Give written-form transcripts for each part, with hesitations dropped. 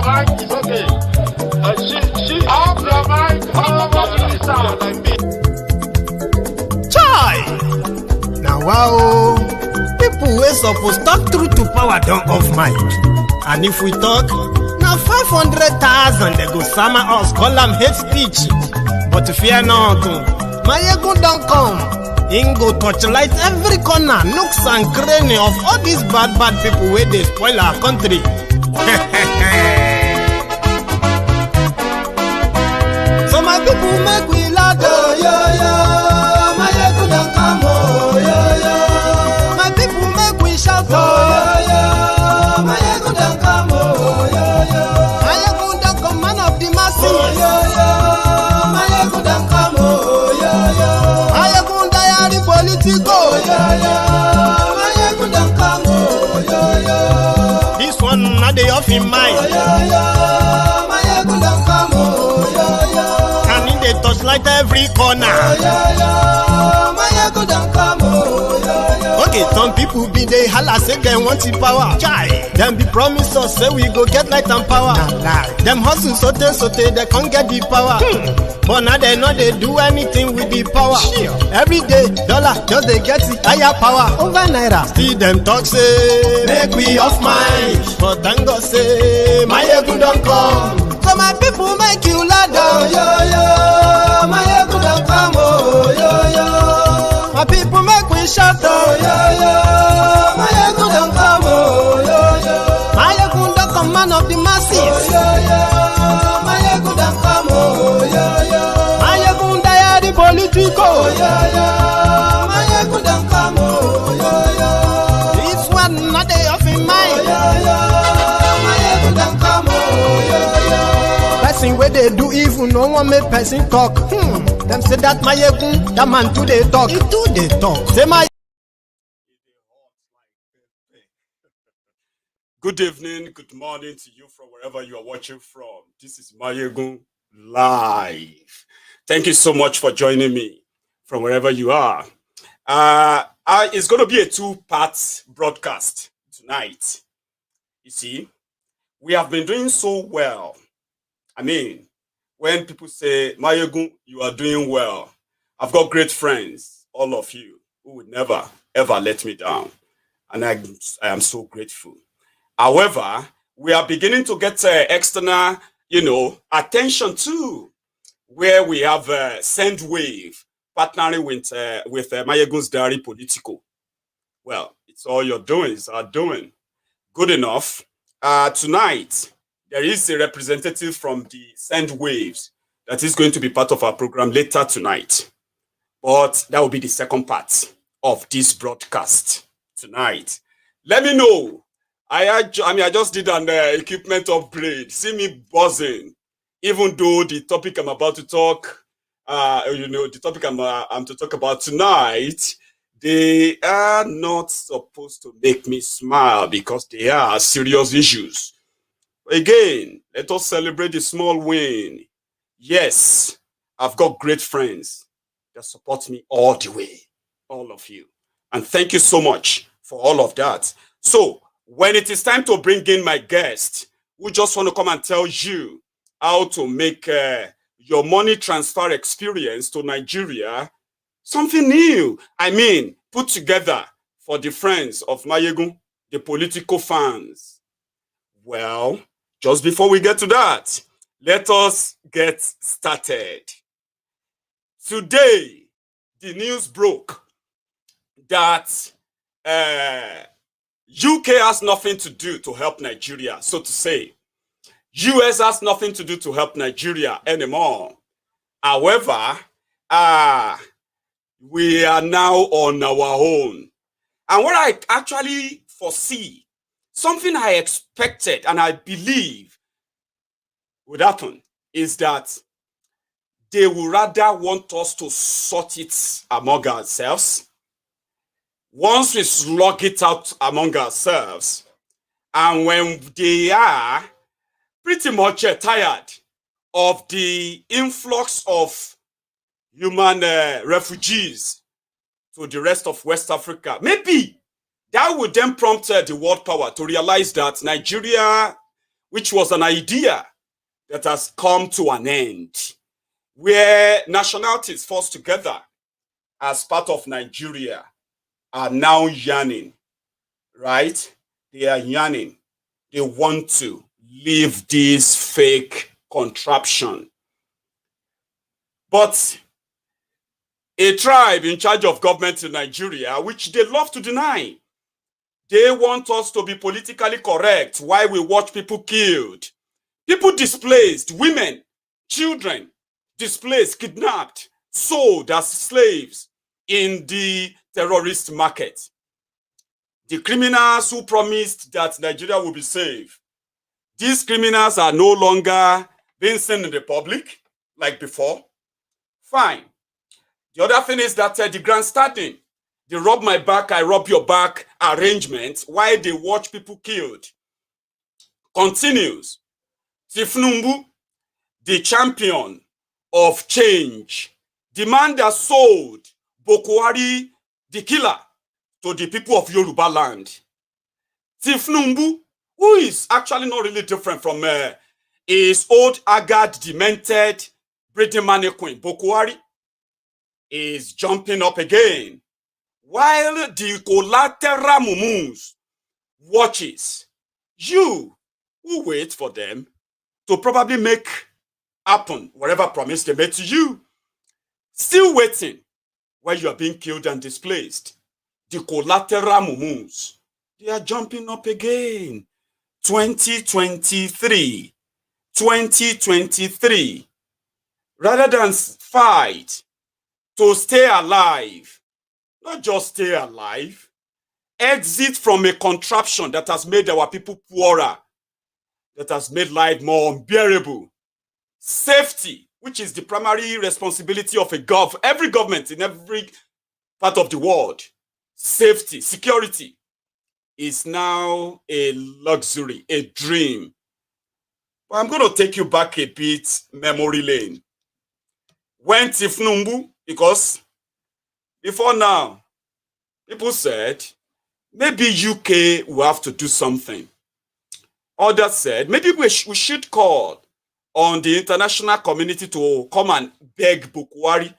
your mic, it's okay. Off your mic, Chai! Now wow, people wey suppose talk truth to power don't off mic. And if we talk, now 500,000 they go summer us, call them hate speech. But fear not, Maiyegun don't come. Him go torchlight every corner, nooks and cranny of all these bad people where they spoil our country. So my people make we laugh, oh, yo, yo. Maiyegun don't come, oh, yo, yo. My people make we shout, oh, yo, yo. Maiyegun don't come, oh, yo, yo. Maiyegun don't come, man of the masses, oh, yo, yo. Maiyegun don't come, oh, yo, yo. Maiyegun diary Politico, oh, yo, yo. Maiyegun don't come, oh, yo, yo. This one not the off in mind, oh, yo, yo. Maiyegun don't come, oh, yo, yo. Can in the touchlight every corner, oh, yo, yo. Maiyegun don't come, oh, yo, yo. Okay, some people be they holla say they want the power. Chai, them be promise us say we go get light and power. Nah. Them hustle so they can't get the power. But now they know they do anything with the power. Sure. Every day, dollar just they get the higher power over naira. See them talk say make we off mind, but thank God say Maiyegun don't come. So my people make you loud, oh, yo, yo. Maiyegun don't come, oh, yo, yo. My people make we shout, oh, yo, yo. Maiyegun don't come, oh, yo, yo. Maiyegun don't come, man of the masses, oh, yo, yo. Maiyegun don't come, oh, yo, yo. Maiyegun diary Politico, oh, yo, yo. Maiyegun don't come, oh, yo, yo. This one not they off in mind, oh, yo, yo. Maiyegun don't come, oh, yo, yo. Person where they do evil, no one make person talk. Them say that Maiyegun, that man too they talk. He too they talk. Say my. Good evening, good morning to you from wherever you are watching from. This is Maiyegun Live. Thank you so much for joining me from wherever you are. It's going to be a two-part broadcast tonight. You see, we have been doing so well. I mean, when people say, Maiyegun, you are doing well, I've got great friends, all of you, who would never, ever let me down. And I am so grateful. However, we are beginning to get external, attention too, where we have Sendwave partnering with Maiyegun's diary Politico. Well, it's all your doings are doing. Good enough. Tonight, there is a representative from the Sendwaves that is going to be part of our program later tonight. But that will be the second part of this broadcast tonight. Let me know. I just did an equipment upgrade. See me buzzing. Even though the topic I'm about to talk, the topic I'm to talk about tonight, they are not supposed to make me smile because they are serious issues. Again, let us celebrate the small win. Yes, I've got great friends that support me all the way, all of you. And thank you so much for all of that. So, when it is time to bring in my guest, we just want to come and tell you how to make your money transfer experience to Nigeria something new. I mean, put together for the friends of Maiyegun, the Politico fans. Well, just before we get to that, let us get started. Today, the news broke that UK has nothing to do to help Nigeria, so to say. US has nothing to do to help Nigeria anymore. However, we are now on our own. And what I actually foresee, something I expected and I believe would happen, is that they would rather want us to sort it among ourselves. Once we slug it out among ourselves, and when they are pretty much tired of the influx of human refugees to the rest of West Africa, maybe that would then prompt the world power to realize that Nigeria, which was an idea that has come to an end, where nationalities forced together as part of Nigeria are now yearning, right? They are yearning. They want to leave this fake contraption. But a tribe in charge of government in Nigeria, which they love to deny, they want us to be politically correct while we watch people killed, people displaced, women, children displaced, kidnapped, sold as slaves in the terrorist market. The criminals who promised that Nigeria will be safe, these criminals are no longer being seen in the public like before. Fine. The other thing is that the grandstanding, the rub my back, I rub your back arrangement while they watch people killed continues. Tifnumbu, the champion of change, the man that sold Buhari, the killer, to the people of Yoruba land. Tifnumbu, who is actually not really different from his old, haggard, demented, breeding mannequin, Buhari, is jumping up again, while the collateral mumus watches. You who wait for them to probably make happen whatever promise they made to you, still waiting while you are being killed and displaced. The collateral mumus, they are jumping up again. 2023. Rather than fight to stay alive, not just stay alive, exit from a contraption that has made our people poorer, that has made life more unbearable. Safety, which is the primary responsibility of every government in every part of the world. Safety, security is now a luxury, a dream. But I'm going to take you back a bit, memory lane. When Tifnumbu, because before now, people said, maybe UK will have to do something. Others said, maybe we should call on the international community to come and beg Buhari,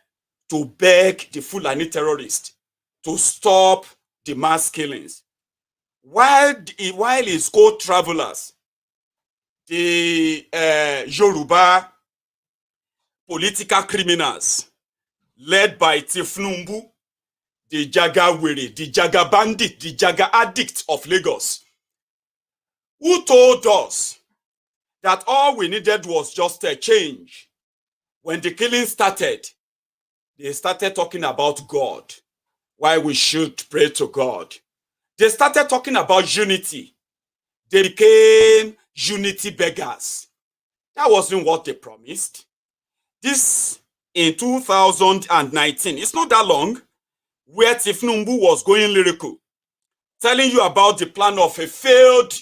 to beg the Fulani terrorists to stop the mass killings. While his co-travelers, the Yoruba political criminals, led by Tifnumbu, the Jagawere, the Jaga bandit, the Jaga addict of Lagos, who told us that all we needed was just a change. When the killing started, they started talking about God, why we should pray to God. They started talking about unity. They became unity beggars. That wasn't what they promised. This in 2019, it's not that long, where Tifnumbu was going lyrical, telling you about the plan of a failed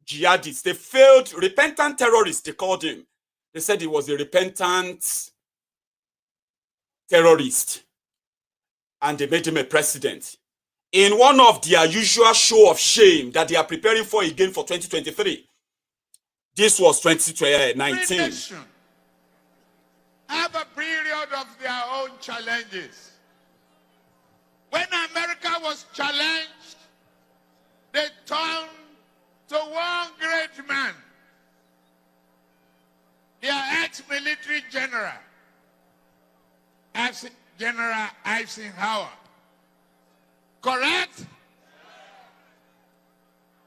jihadist, a failed repentant terrorist, they called him. They said he was a repentant terrorist, and they made him a president. In one of their usual show of shame that they are preparing for again for 2023. This was 2019. Have a period of their own challenges. When America was challenged, they turned to one great man, their ex-military general, General Eisenhower. Correct?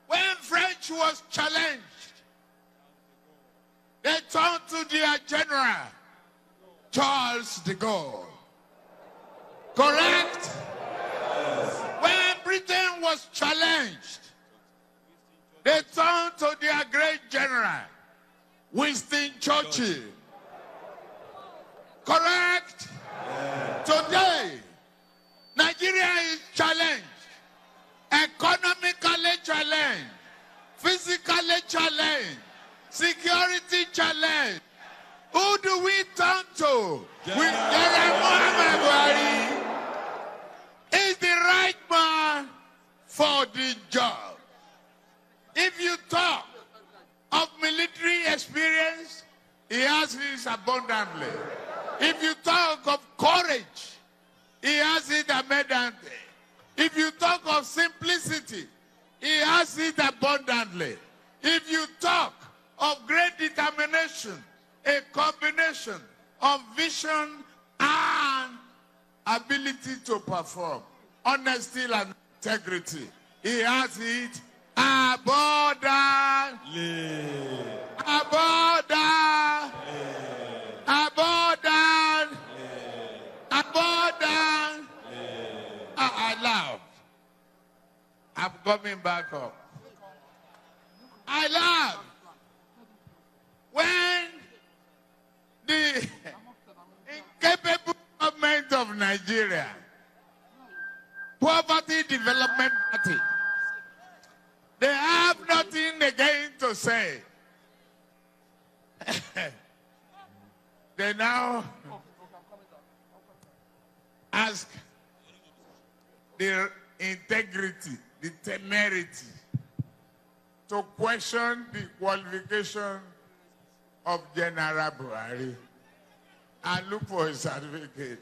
When French was challenged, they turned to their general, Charles de Gaulle. Correct? When Britain was challenged, they turned to their great general, Winston Churchill. Correct? Today, Nigeria is challenged, economically challenged, physically challenged, security challenged. Who do we turn to? With General Muhammad Buhari. Is the right man for the job. If you talk of military military experience, he has it abundantly. If you talk of courage, he has it abundantly. If you talk of simplicity, he has it abundantly. If you talk of great determination, a combination of vision and ability to perform, honesty and integrity, he has it abundantly. Abundantly. Abundantly. Abundantly. I love. I'm coming back up. I love when the incapable government of Nigeria, Poverty Development Party, they have nothing again to say. They now ask the integrity, the temerity, to question the qualification of General Buhari and look for his certificate.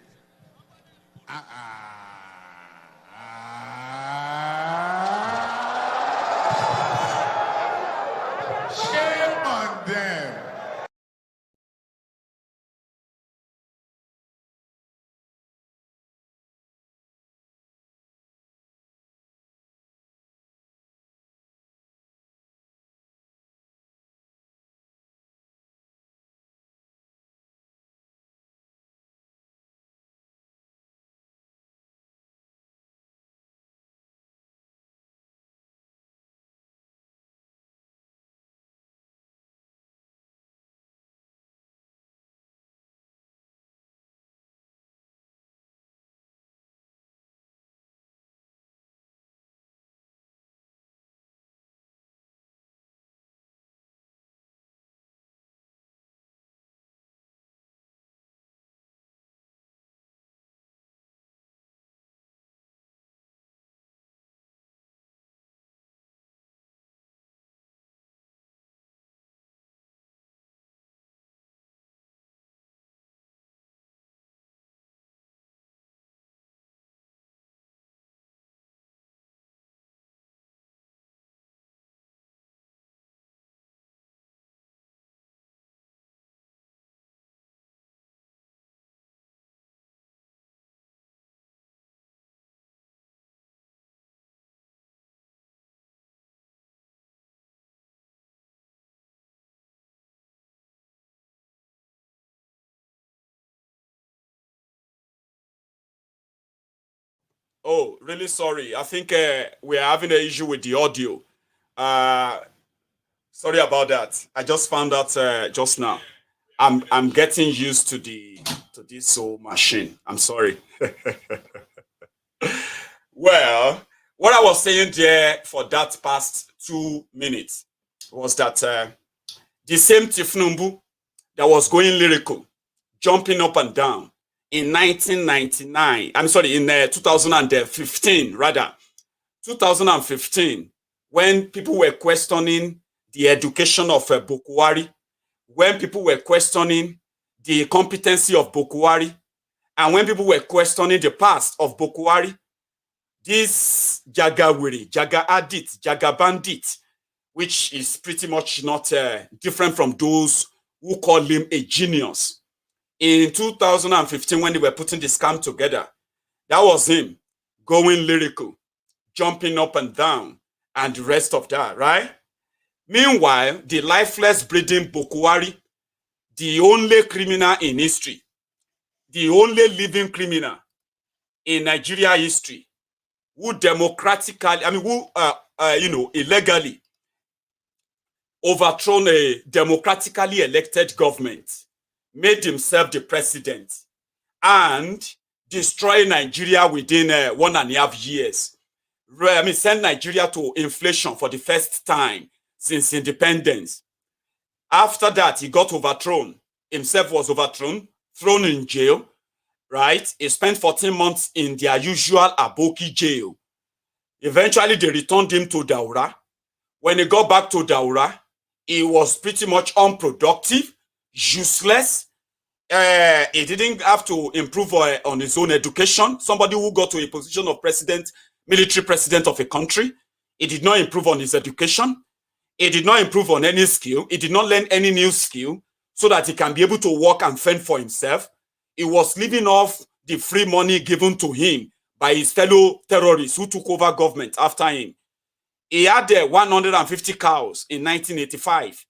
Shame on them. Oh, really sorry. I think we're having an issue with the audio. Sorry about that. I just found out just now. I'm getting used to this whole machine. I'm sorry. Well, what I was saying there for that past 2 minutes was that the same Tifnumbu that was going lyrical, jumping up and down in 1999, I'm sorry, in 2015, rather, 2015, when people were questioning the education of Buhari, when people were questioning the competency of Buhari, and when people were questioning the past of Buhari, this Jagawiri, Jaga Adit, Jaga Bandit, which is pretty much not different from those who call him a genius. In 2015, when they were putting the scam together, that was him going lyrical, jumping up and down, and the rest of that, right? Meanwhile, the lifeless breathing Buhari, the only criminal in history, the only living criminal in Nigeria history, who democratically, illegally overthrown a democratically elected government, made himself the president, and destroy Nigeria within 1.5 years. Send Nigeria to inflation for the first time since independence. After that, he got overthrown. Himself was overthrown, thrown in jail, right? He spent 14 months in their usual Aboki jail. Eventually, they returned him to Daura. When he got back to Daura, He was pretty much unproductive, useless. He didn't have to improve on his own education. Somebody who got to a position of president, military president of a country, he did not improve on his education. He did not improve on any skill. He did not learn any new skill so that he can be able to work and fend for himself. He was living off the free money given to him by his fellow terrorists who took over government after him. He had 150 cows in 1985,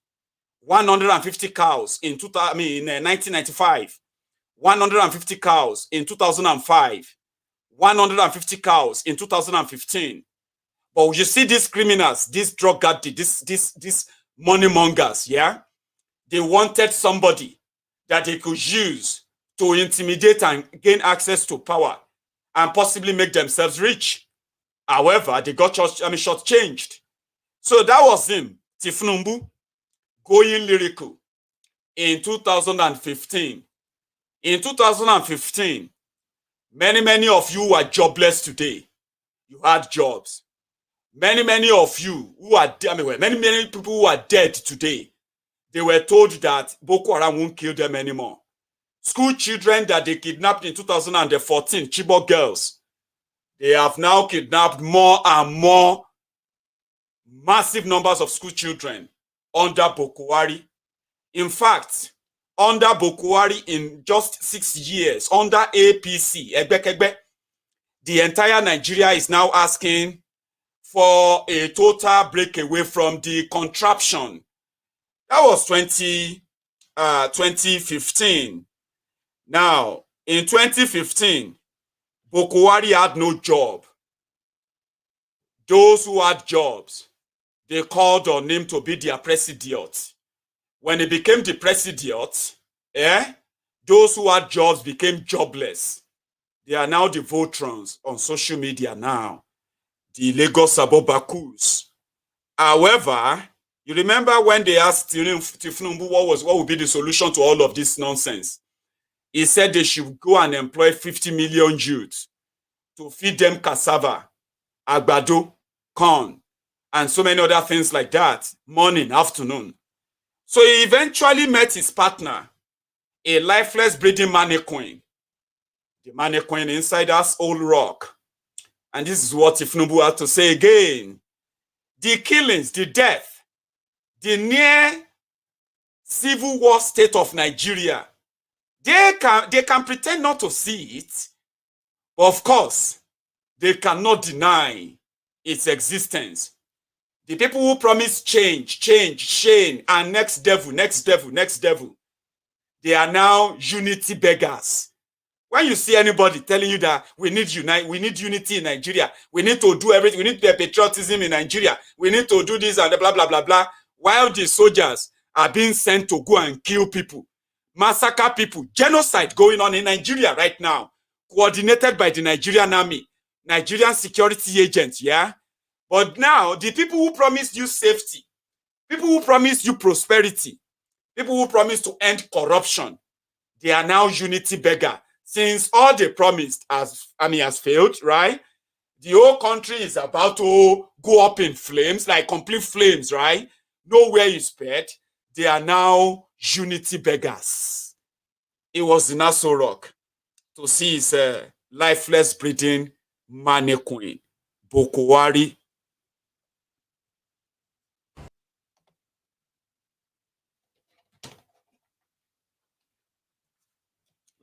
150 cows in 1995, 150 cows in 2005, 150 cows in 2015. But you see these criminals, these drug addicts, these money mongers, yeah? They wanted somebody that they could use to intimidate and gain access to power and possibly make themselves rich. However, they got shortchanged. So that was him, Tifnumbu, going lyrical in 2015. In 2015, many of you were jobless today. You had jobs. Many of you who are, many people who are dead today, they were told that Boko Haram won't kill them anymore. School children that they kidnapped in 2014, Chibok girls, they have now kidnapped more and more massive numbers of school children under Boko Haram. In fact, under Boko Haram in just 6 years, under APC, the entire Nigeria is now asking for a total breakaway from the contraption. That was 2015. Now, in 2015, Boko Haram had no job. Those who had jobs, they called on him to be their president. When he became the president, those who had jobs became jobless. They are now the Voltrons on social media now. The Lagos Abobakus. However, you remember when they asked Tifnumbu what would be the solution to all of this nonsense? He said they should go and employ 50 million youths to feed them cassava, agbado, corn, and so many other things like that, morning, afternoon. So he eventually met his partner, a lifeless breeding mannequin. The mannequin inside us, old rock. And this is what Tifnumbu had to say again. The killings, the death, the near civil war state of Nigeria, they can pretend not to see it, but of course, they cannot deny its existence. The people who promise change, and next devil, they are now unity beggars. When you see anybody telling you that we need unity in Nigeria, we need to do everything, we need to have patriotism in Nigeria, we need to do this and blah, blah, blah, blah, while the soldiers are being sent to go and kill people, massacre people, genocide going on in Nigeria right now, coordinated by the Nigerian army, Nigerian security agents, yeah? But now, the people who promised you safety, people who promised you prosperity, people who promised to end corruption, they are now unity beggar. Since all they promised has failed, right? The whole country is about to go up in flames, like complete flames, right? Nowhere is spared. They are now unity beggars. It was in Aso Rock to see his lifeless breeding mannequin, Boko Haram.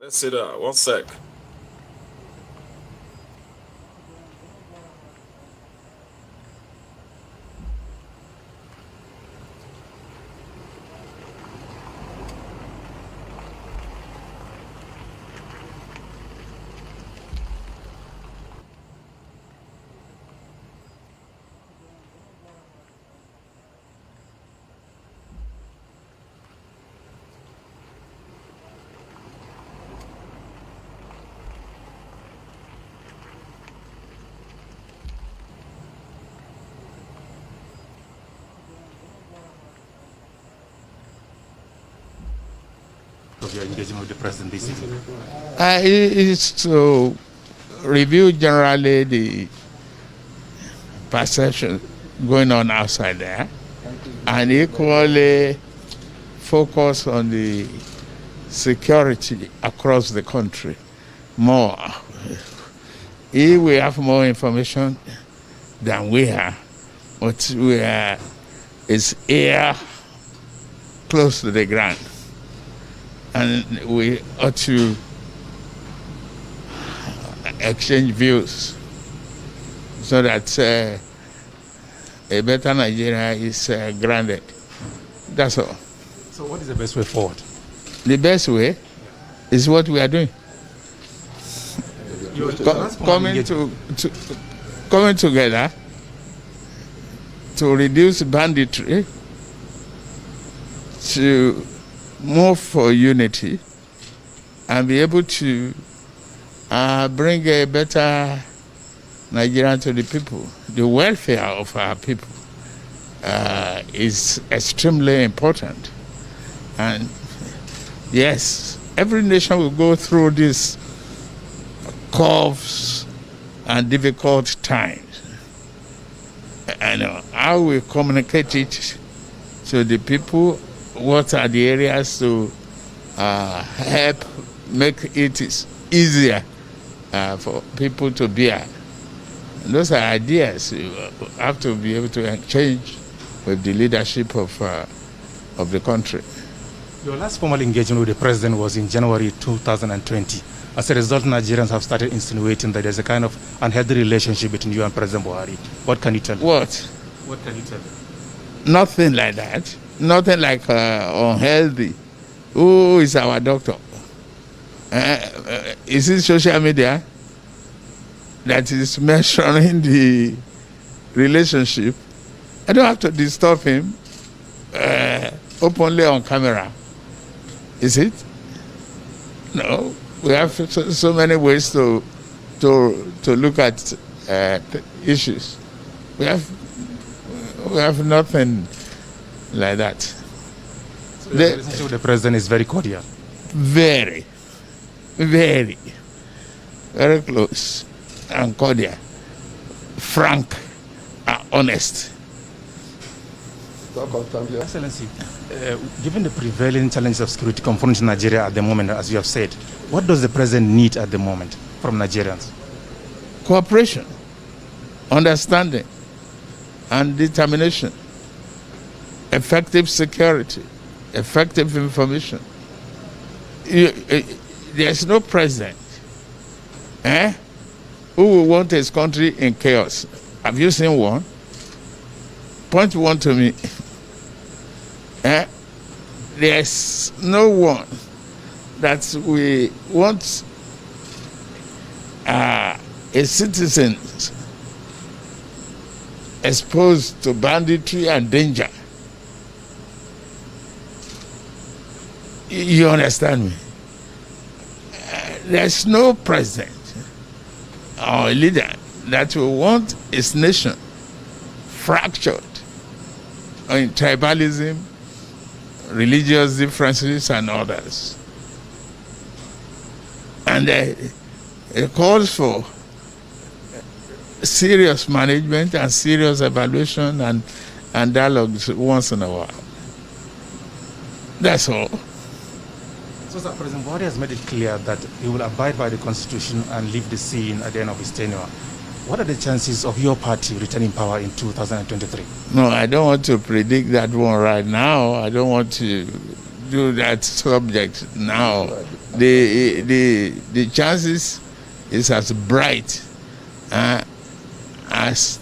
Let's see that. 1 sec. Of your engagement with the president this evening? It's to review generally the perception going on outside there, and equally focus on the security across the country more. If we have more information than we have, but it's air close to the ground, and we ought to exchange views so that a better Nigeria is granted. That's all. So what is the best way forward? The best way is what we are doing. Coming together to reduce banditry, to move for unity, and be able to bring a better Nigeria to the people. The welfare of our people is extremely important. And yes, every nation will go through these curves and difficult times. And how we communicate it to the people, what are the areas to help make it easier for people to bear. Those are ideas you have to be able to exchange with the leadership of the country. Your last formal engagement with the president was in January 2020. As a result, Nigerians have started insinuating that there's a kind of unhealthy relationship between you and President Buhari. What can you tell me? What can you tell me? Nothing like that. Nothing like unhealthy. Who is our doctor? Is it social media that is measuring the relationship? I don't have to disturb him openly on camera. Is it? No. We have so many ways to look at issues. We have nothing like that. So the relationship with the president is very cordial. Very, very, very close and cordial, frank, and honest. Excellency, given the prevailing challenges of security confronting Nigeria at the moment, as you have said, what does the president need at the moment from Nigerians? Cooperation, understanding, and determination, effective security, effective information. There's no president who will want his country in chaos. Have you seen one? Point one to me. There's no one that we want a citizen exposed to banditry and danger. You understand me? There's no president or leader that will want his nation fractured in tribalism, religious differences, and others. And it calls for serious management and serious evaluation and dialogues once in a while. That's all. So, Sir, President Buhari has made it clear that he will abide by the Constitution and leave the scene at the end of his tenure. What are the chances of your party returning power in 2023? No, I don't want to predict that one right now. I don't want to do that subject now. The chances is as bright as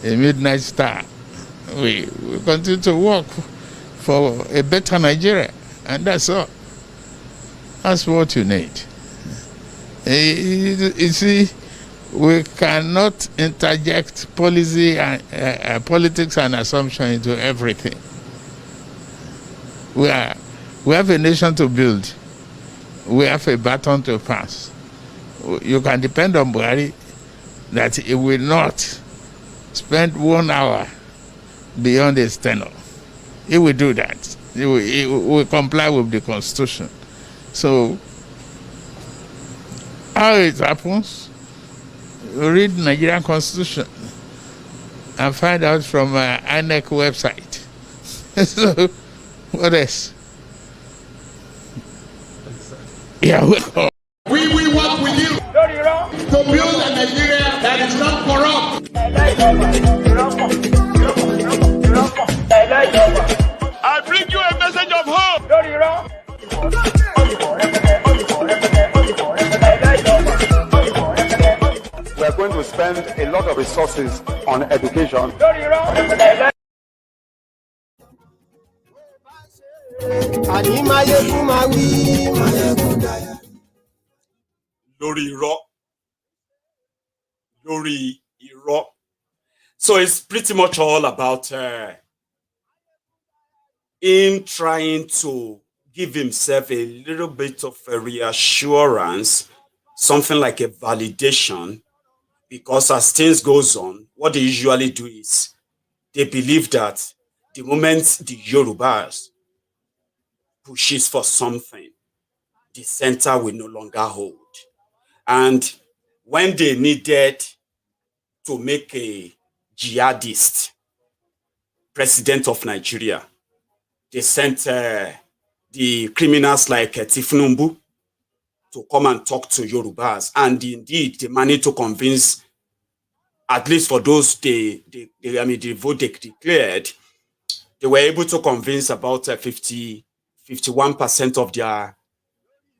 a midnight star. We continue to work for a better Nigeria, and that's all. That's what you need. You see, we cannot interject policy and politics and assumption into everything. We have a nation to build. We have a baton to pass. You can depend on Buhari that he will not spend 1 hour beyond his tenure. He will do that. He will comply with the Constitution. So, how it happens, read the Nigerian Constitution and find out from INEC website So, what else? Yeah, welcome. We will work with you to build a Nigeria that is not corrupt. I bring you a message of hope. We are going to spend a lot of resources on education. Lórí irọ́. Lórí irọ́. So it's pretty much all about him trying to give himself a little bit of a reassurance, something like a validation, because as things goes on, what they usually do is they believe that the moment the Yorubas pushes for something, the center will no longer hold. And when they needed to make a jihadist president of Nigeria, they sent the criminals like Tifnumbu to come and talk to Yorubas. And indeed, they managed to convince, at least for those the vote they declared, they were able to convince about 51% of their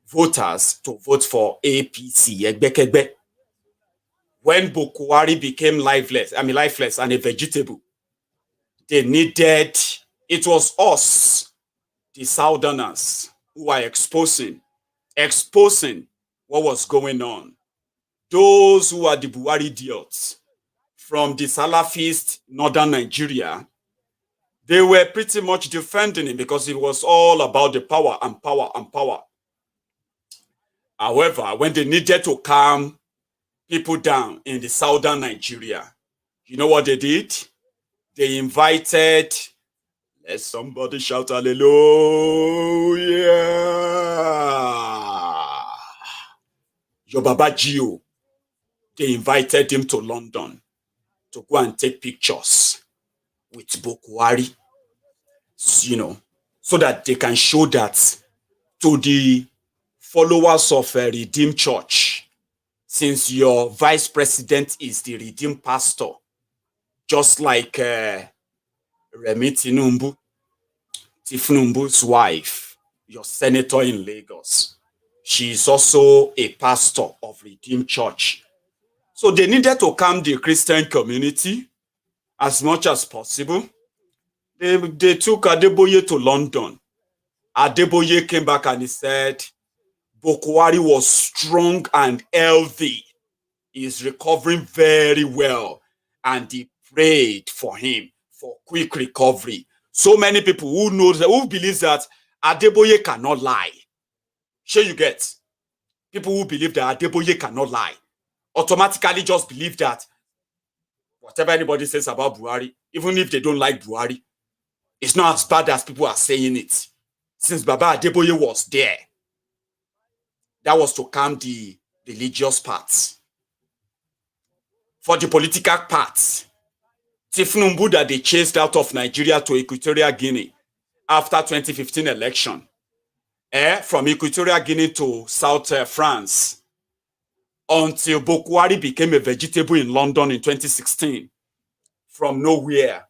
voters to vote for APC, Egbekegbe. When Buhari became lifeless and a vegetable, they needed, it was us, the Southerners, who are exposing what was going on. Those who are the Buhari idiots from the Salafist northern Nigeria, they were pretty much defending him because it was all about the power and power and power. However, when they needed to calm people down in the southern Nigeria, you know what they did? They invited, let somebody shout hallelujah, your Baba Gio. They invited him to London to go and take pictures with Buhari, so that they can show that to the followers of a Redeemed Church, since your vice president is the Redeemed pastor, just like Tifnumbu's wife, your senator in Lagos. She is also a pastor of Redeemed Church. So they needed to calm the Christian community as much as possible. They took Adeboye to London. Adeboye came back and he said, Buhari was strong and healthy. He is recovering very well. And he prayed for him for quick recovery. So many people who believe that Adeboye cannot lie. Sure you get? People who believe that Adeboye cannot lie automatically just believe that whatever anybody says about Buhari, even if they don't like Buhari, it's not as bad as people are saying it. Since Baba Adeboye was there, that was to calm the religious parts. For the political parts, Tifnumbu that they chased out of Nigeria to Equatorial Guinea after 2015 election, from Equatorial Guinea to South France, until Buhari became a vegetable in London in 2016. From nowhere,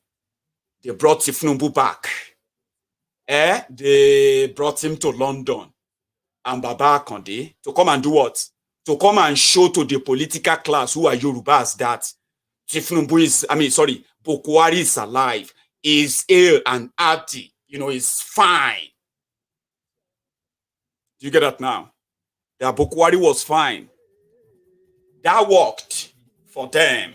they brought Tifnumbu back. They brought him to London and Baba Akonde to come and do what? To come and show to the political class who are Yorubas that Buhari is alive, is ill and healthy, is fine. Do you get that now? That Buhari was fine. That worked for them.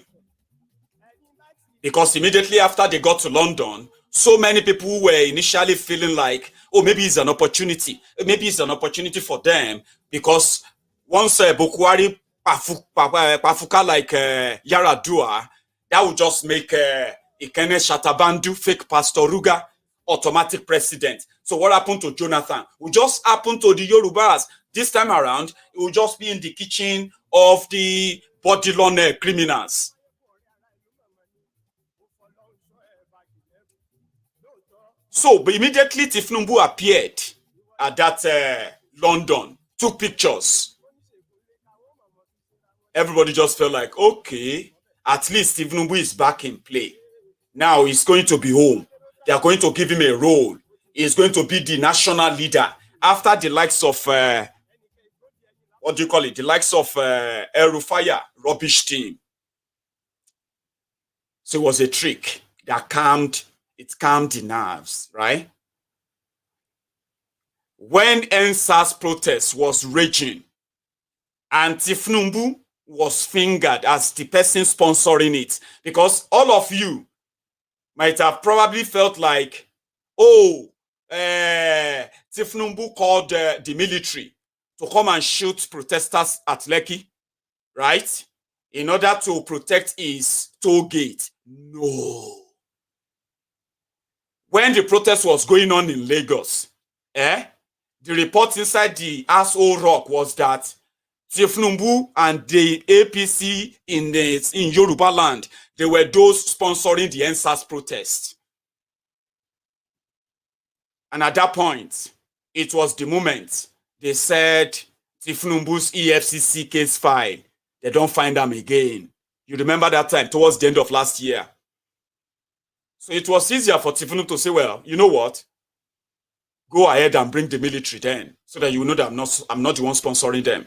Because immediately after they got to London, so many people were initially feeling like, oh, maybe it's an opportunity. Maybe it's an opportunity for them. Because once Buhari pafuka like Yaradua, that would just make Ikene Shatabandu, fake Pastor Ruga, automatic president. So what happened to Jonathan? It just happened to the Yorubas. This time around, it will just be in the kitchen of the bodilon criminals. So, but immediately Tifnumbu appeared at that London, took pictures. Everybody just felt like, okay, at least Tifnumbu is back in play. Now he's going to be home. They are going to give him a role. He's going to be the national leader after the likes of, what do you call it? The likes of El Rufaya, rubbish team. So it was a trick that calmed the nerves, right? When NSAS protest was raging and Tifnumbu was fingered as the person sponsoring it, because all of you might have probably felt like, oh, Tifnumbu called the military to come and shoot protesters at Lekki, right? In order to protect his toll gate. No. When the protest was going on in Lagos, the report inside the asshole rock was that Tifnumbu and the APC in Yoruba land, they were those sponsoring the NSAS protest. And at that point, it was the moment they said Tifnumbu's EFCC case file, they don't find them again. You remember that time, towards the end of last year. So it was easier for Tifnumbu to say, well, you know what? Go ahead and bring the military then, so that you know that I'm not the one sponsoring them.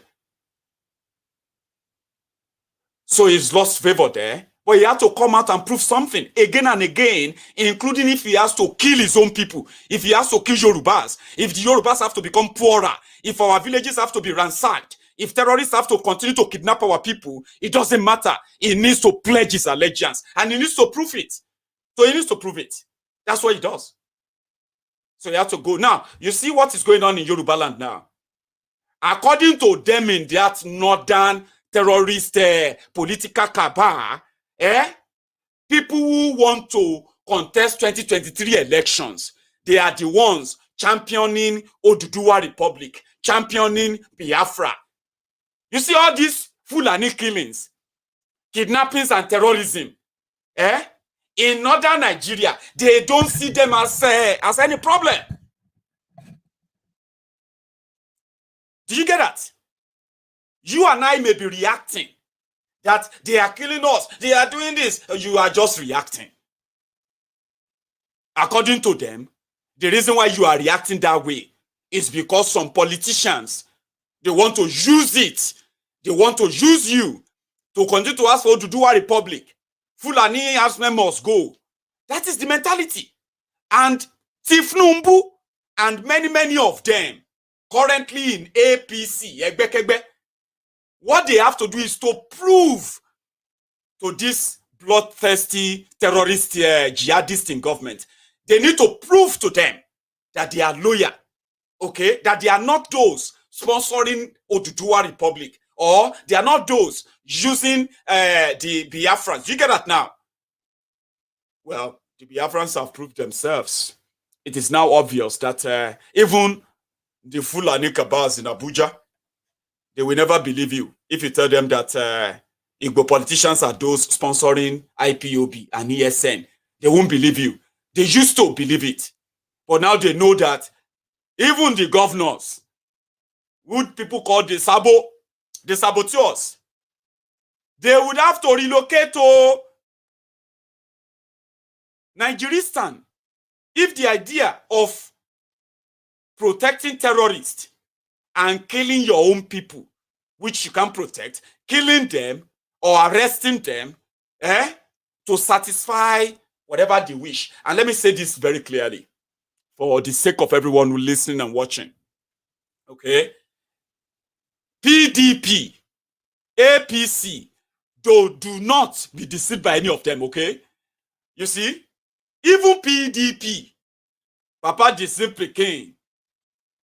So he's lost favor there, but he had to come out and prove something again and again, including if he has to kill his own people, if he has to kill Yorubas, if the Yorubas have to become poorer, if our villages have to be ransacked, if terrorists have to continue to kidnap our people, it doesn't matter. He needs to pledge his allegiance, and he needs to prove it. So he needs to prove it. That's what he does. So he has to go. Now, you see what is going on in Yoruba land now. According to them in that northern terrorist political cabal, people who want to contest 2023 elections, they are the ones championing Oduduwa Republic, championing Biafra. You see all these Fulani killings, kidnappings and terrorism, in northern Nigeria, they don't see them as any problem. Do you get that? You and I may be reacting that they are killing us, they are doing this. You are just reacting. According to them, the reason why you are reacting that way is because some politicians, they want to use it. They want to use you to continue to ask for Oduduwa Republic. Fulani herdsmen must go. That is the mentality. And Tifnumbu and many of them currently in APC, what they have to do is to prove to this bloodthirsty terrorist jihadist in government, they need to prove to them that they are loyal, okay? That they are not those sponsoring Oduduwa Republic, or they are not those using the Biafrans. You get that now? Well, the Biafrans have proved themselves. It is now obvious that even the Fulani cabals in Abuja, they will never believe you if you tell them that Igbo politicians are those sponsoring IPOB and ESN. They won't believe you. They used to believe it. But now they know that even the governors, who people call the saboteurs, they would have to relocate to Nigeristan if the idea of protecting terrorists and killing your own people, which you can protect, killing them or arresting them, to satisfy whatever they wish. And let me say this very clearly, for the sake of everyone who listening and watching. Okay? PDP, APC, do not be deceived by any of them, okay? You see, even PDP, Papa deceived Peking,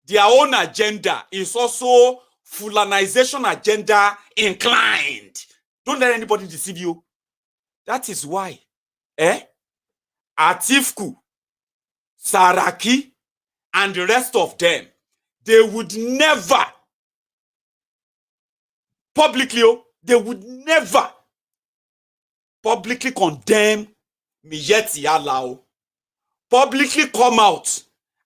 their own agenda is also Fulanization agenda inclined. Don't let anybody deceive you. That is why, Atifku, Saraki, and the rest of them, they would never publicly condemn Miyetti Alao publicly come out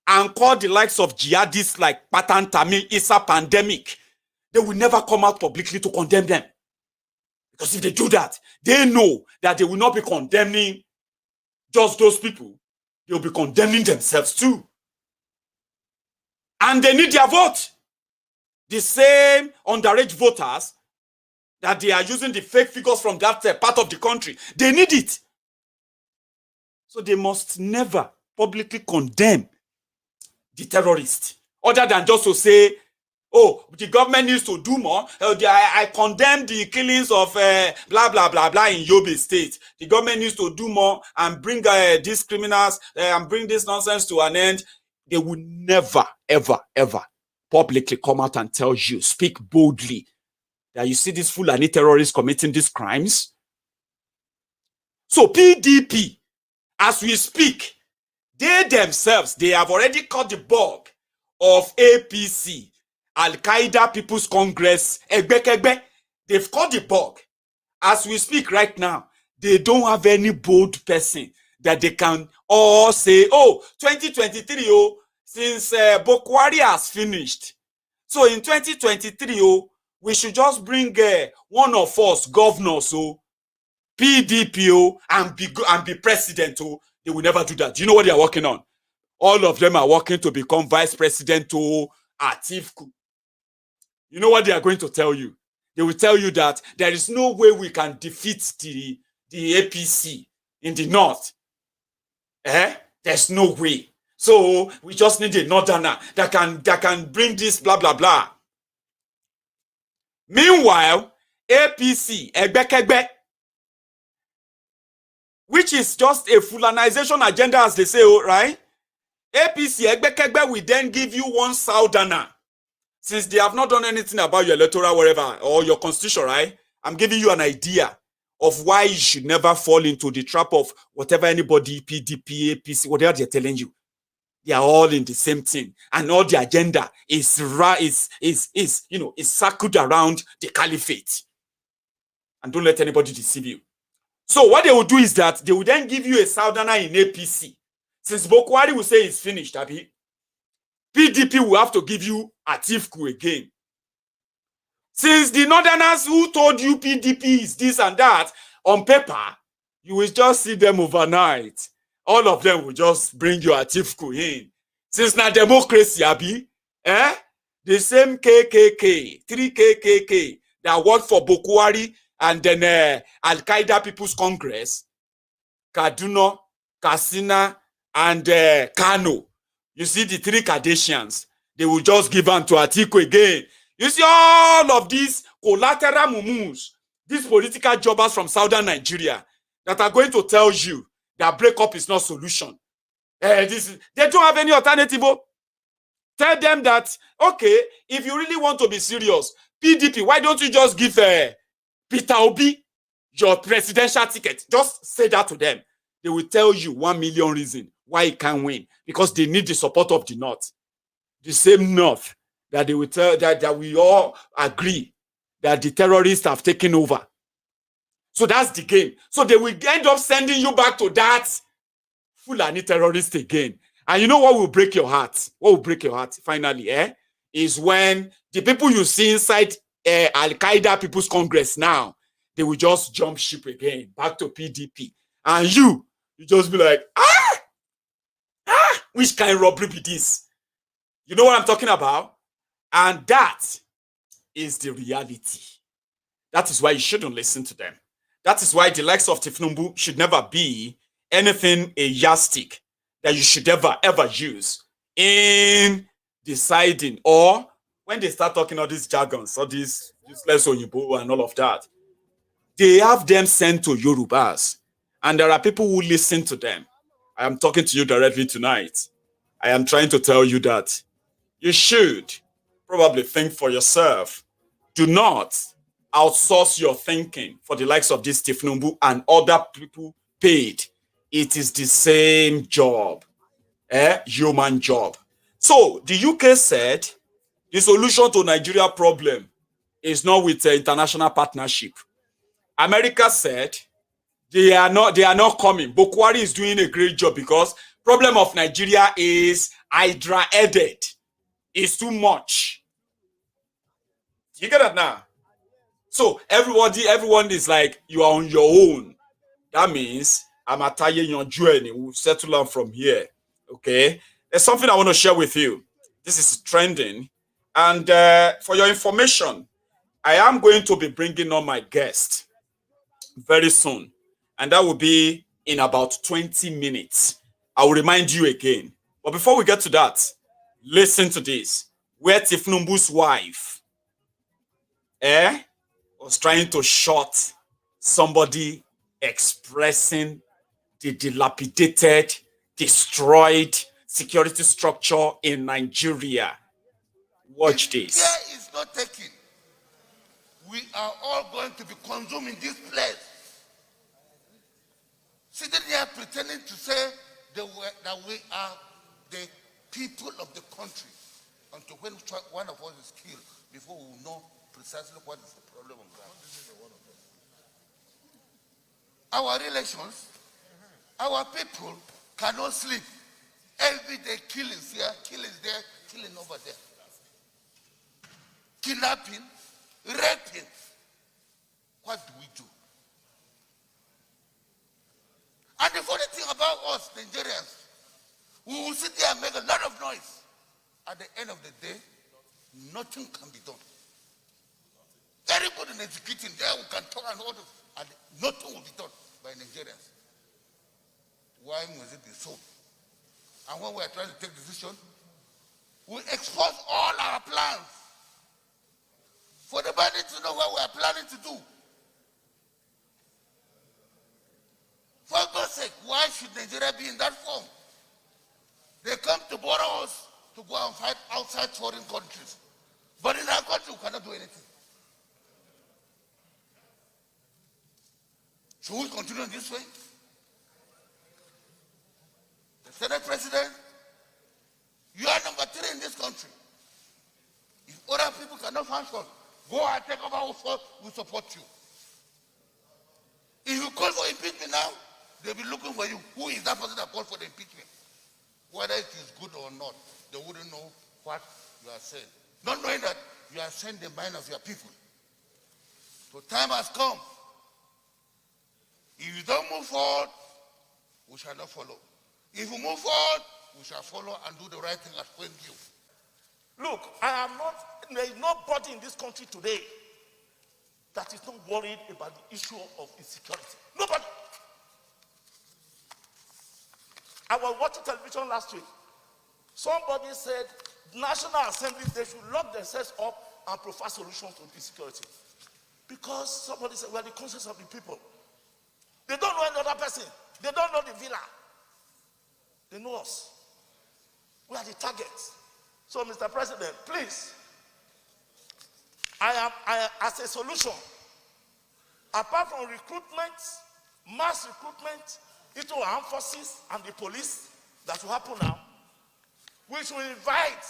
and call the likes of jihadists like Patan Tamil Isa pandemic, they will never come out publicly to condemn them. Because if they do that, they know that they will not be condemning just those people. They will be condemning themselves too. And they need their vote. The same underage voters that they are using the fake figures from that part of the country, they need it. So they must never publicly condemn the terrorists, other than just to say, oh, the government needs to do more. I condemn the killings of blah, blah, blah, blah in Oyo State. The government needs to do more and bring these criminals and bring this nonsense to an end. They will never, ever, ever publicly come out and tell you, speak boldly, that you see these Fulani terrorists committing these crimes. So PDP, as we speak, they themselves, they have already caught the bug of APC, Al-Qaeda People's Congress, Egbe. They've caught the bug. As we speak right now, they don't have any bold person that they can all say, oh, 2023, oh, since Buhari has finished. So in 2023, oh, we should just bring one of us governors, oh, PDP, oh, and be president, oh. They will never do that. Do you know what they are working on? All of them are working to become vice president, oh, Atiku. You know what they are going to tell you? They will tell you that there is no way we can defeat the APC in the north. There's no way. So we just need a northerner that can bring this blah blah blah. Meanwhile, APC, Egbe, which is just a Fulanization agenda, as they say, right? APC, Egbe will then give you one southerner. Since they have not done anything about your electoral whatever or your constitution, right? I'm giving you an idea of why you should never fall into the trap of whatever anybody, PDP, APC, whatever they're telling you. They are all in the same thing, and all the agenda is circled around the caliphate. And don't let anybody deceive you. So what they will do is that they will then give you a southerner in APC. Since Buhari will say it's finished, Abi, PDP will have to give you Atiku again. Since the northerners who told you PDP is this and that, on paper, you will just see them overnight. All of them will just bring your Atiku in. Since now democracy, Abi, the same KKK, 3 KKK that worked for Buhari and then Al-Qaeda People's Congress, Kaduna, Katsina, and Kano. You see the 3 Kardashians, they will just give on to Atiku again. You see all of these collateral mumus, these political jobbers from southern Nigeria that are going to tell you that breakup is not solution. They don't have any alternative. Tell them that, okay, if you really want to be serious, PDP, why don't you just give Peter Obi your presidential ticket? Just say that to them. They will tell you 1 million reasons why he can't win. Because they need the support of the North. The same North that they will tell that we all agree that the terrorists have taken over. So that's the game. So they will end up sending you back to that Fulani terrorist again. And you know what will break your heart? What will break your heart finally, is when the people you see inside Al-Qaeda People's Congress now, they will just jump ship again, back to PDP. And you just be like, which kind of robbery be this? You know what I'm talking about? And that is the reality. That is why you shouldn't listen to them. That is why the likes of Tifnumbu should never be anything a yardstick that you should ever use in deciding, or when they start talking all these jargons, all these useless Oyibo and all of that, they have them sent to Yorubas. And there are people who listen to them. I am talking to you directly tonight. I am trying to tell you that you should probably think for yourself. Do not outsource your thinking for the likes of this Tifnumbu and other people paid. It is the same job, human job. So the UK said the solution to Nigeria problem is not with international partnership. America said they are not coming. Buhari is doing a great job because Problem of Nigeria is hydra-headed. It's too much. You get that now? So everyone is like, you are on your own. That means I'm attacking your journey. We'll settle on from here. Okay? There's something I want to share with you. This is trending. And for your information, I am going to be bringing on my guest very soon. And that will be in about 20 minutes. I will remind you again. But before we get to that, listen to this. Where Tifnumbu's wife was trying to shot somebody expressing the dilapidated, destroyed security structure in Nigeria. Watch this. Care is not taken. We are all going to be consumed in this place. Sitting here pretending to say that we are the people of the country until when one of us is killed before we know precisely what is the problem on ground. Our relations, our people cannot sleep. Every day killings here, killings there, killing over there. Kidnapping, raping. What do we do? And the funny thing about us, Nigerians, we will sit there and make a lot of noise. At the end of the day, nothing can be done. Very good in executing there, we can talk and all, and nothing will be done by Nigerians. Why must it be so? And when we are trying to take decision, we expose all our plans for the bandits to know what we are planning to do. For God's sake, why should Nigeria be in that form? They come to borrow us to go and fight outside foreign countries. But in our country, we cannot do anything. Should we continue in this way? The Senate President, you are number 3 in this country. If other people cannot function, go and take over, we support you. If you call for impeachment now, they'll be looking for you. Who is that person that called for the impeachment? Whether it is good or not, they wouldn't know what you are saying. Not knowing that you are saying the mind of your people. So time has come. If you don't move forward, we shall not follow. If you move forward, we shall follow and do the right thing as when you. Look, there is nobody in this country today that is not worried about the issue of insecurity. Nobody. I was watching television last week. Somebody said National Assembly, they should lock themselves up and provide solutions to insecurity. Because somebody said, well, the conscience of the people. They don't know any other person. They don't know the villa. They know us. We are the targets. So, Mr. President, please, I as a solution, apart from recruitment, mass recruitment into our armed forces and the police that will happen now, we should invite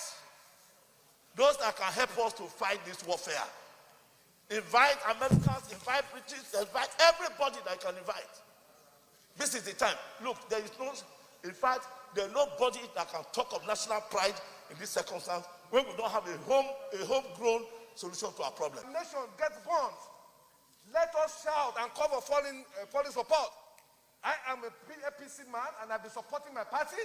those that can help us to fight this warfare. Invite Americans, invite British, invite everybody that can invite. This is the time. Look, there is no, in fact, there is nobody that can talk of national pride in this circumstance when we don't have a homegrown solution to our problem. The nation gets bombed. Let us shout and call for foreign support. I am a NNPC man and I've been supporting my party,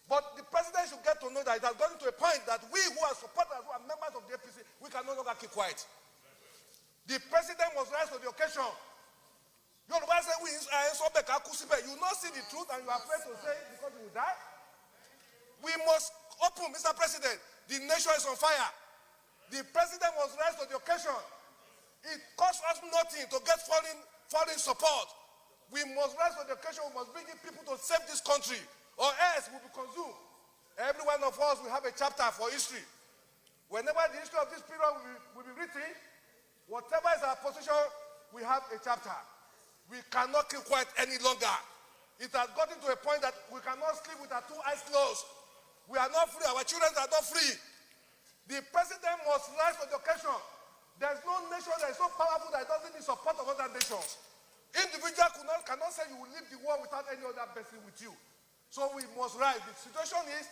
but the president should get to know that it has gotten to a point that we who are supporters, who are members of the NNPC, we can no longer keep quiet. The president must rise to the occasion. Yoruba say we you will not see the truth and you are afraid to say it because you will die. We must open, Mr. President. The nation is on fire. The president must rise to the occasion. It costs us nothing to get foreign support. We must rise to the occasion. We must bring in people to save this country, or else we'll be consumed. Every one of us will have a chapter for history. Whenever the history of this period will be written, whatever is our position, we have a chapter. We cannot keep quiet any longer. It has gotten to a point that we cannot sleep with our 2 eyes closed. We are not free. Our children are not free. The president must rise to the occasion. There's no nation that is so powerful that it doesn't need support of other nations. Individual cannot say you will leave the war without any other person with you. So we must rise. The situation is,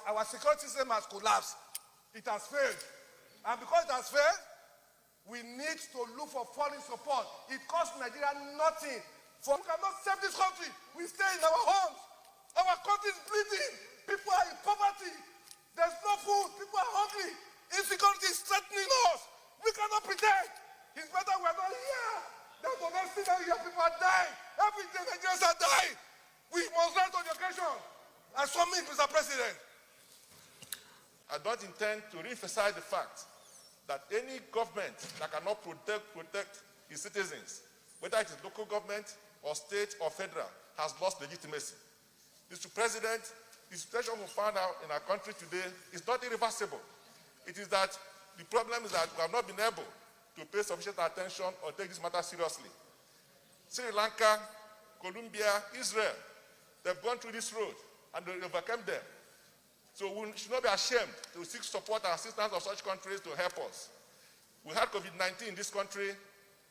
our security system has collapsed. It has failed. And because it has failed, we need to look for foreign support. It costs Nigeria nothing. We cannot save this country. We stay in our homes. Our country is bleeding. People are in poverty. There's no food. People are hungry. Insecurity is threatening us. We cannot pretend. It's better we're not here. There's the next thing that we hear people are dying. Every day Nigerians are dying. We must rise to the occasion. And so me, Mr. President, I don't intend to re-emphasize the fact that any government that cannot protect its citizens, whether it is local government or state or federal, has lost legitimacy. Mr. President, the situation we found out in our country today is not irreversible. It is that the problem is that we have not been able to pay sufficient attention or take this matter seriously. Sri Lanka, Colombia, Israel, they've gone through this road and they overcame them. So we should not be ashamed to seek support and assistance of such countries to help us. We had COVID-19 in this country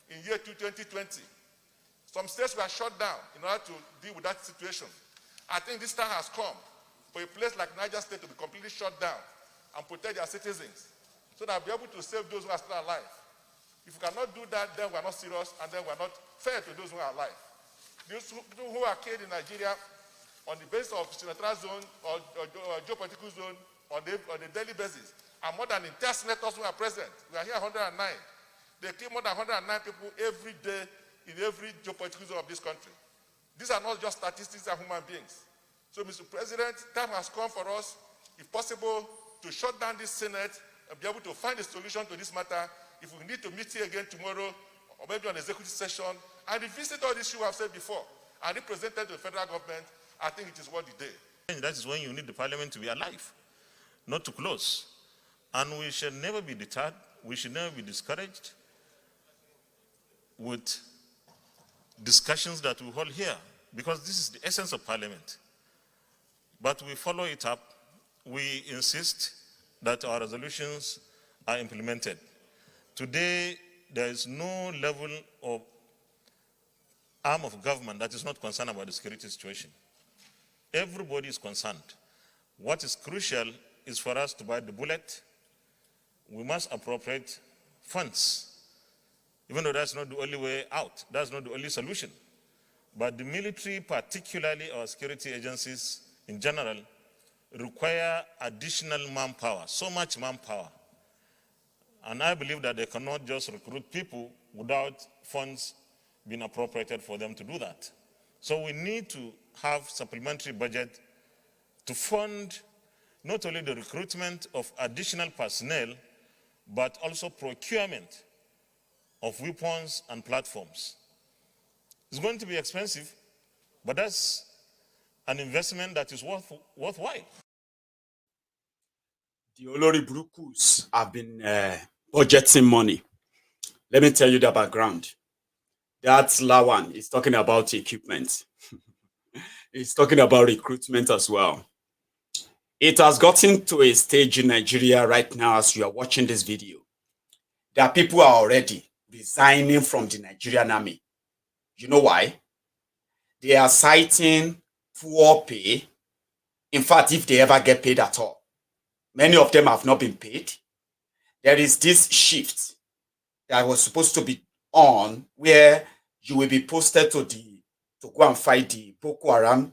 in year 2020. Some states were shut down in order to deal with that situation. I think this time has come for a place like Niger State to be completely shut down and protect their citizens so that we'll be able to save those who are still alive. If we cannot do that, then we're not serious and then we're not fair to those who are alive. Those who are killed in Nigeria on the basis of senatorial zone or geopolitical zone on a daily basis are more than 10 senators who are present. We are here 109. They kill more than 109 people every day in every geopolitical zone of this country. These are not just statistics, they are human beings. So, Mr. President, time has come for us, if possible, to shut down this Senate and be able to find a solution to this matter. If we need to meet here again tomorrow, or maybe on executive session, and revisit all this issue I've said before, and represent it to the federal government, I think it is worth the day. And that is when you need the parliament to be alive, not to close. And we should never be deterred, we should never be discouraged with discussions that we hold here, because this is the essence of parliament. But we follow it up, we insist that our resolutions are implemented. Today, there is no level of arm of government that is not concerned about the security situation. Everybody is concerned. What is crucial is for us to bite the bullet. We must appropriate funds, even though that's not the only way out. That's not the only solution. But the military, particularly our security agencies in general, require additional manpower, so much manpower. And I believe that they cannot just recruit people without funds being appropriated for them to do that. So we need to have supplementary budget to fund not only the recruitment of additional personnel, but also procurement of weapons and platforms. It's going to be expensive, but that's an investment that is worthwhile. The Olori Brukus have been budgeting money. Let me tell you the background. That Lawan is talking about equipment. He's talking about recruitment as well. It has gotten to a stage in Nigeria right now as you are watching this video that people are already resigning from the Nigerian army. You know why? They are citing poor pay. In fact, if they ever get paid at all. Many of them have not been paid. There is this shift that was supposed to be on where you will be posted to go and fight the Boko Haram.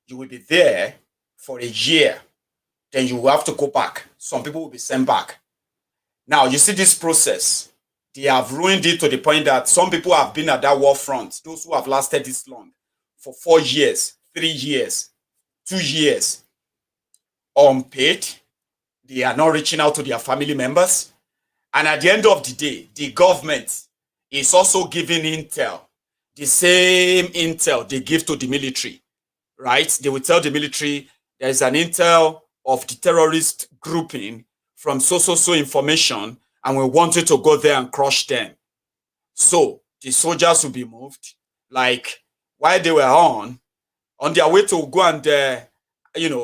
You will be there for a year. Then you will have to go back. Some people will be sent back. Now, you see this process. They have ruined it to the point that some people have been at that war front. Those who have lasted this long for 4 years, 3 years, 2 years, unpaid. They are not reaching out to their family members. And at the end of the day, the government is also giving intel, the same intel they give to the military, right? They will tell the military there is an intel of the terrorist grouping from so information, and we want you to go there and crush them. So the soldiers will be moved, like while they were on their way to go and,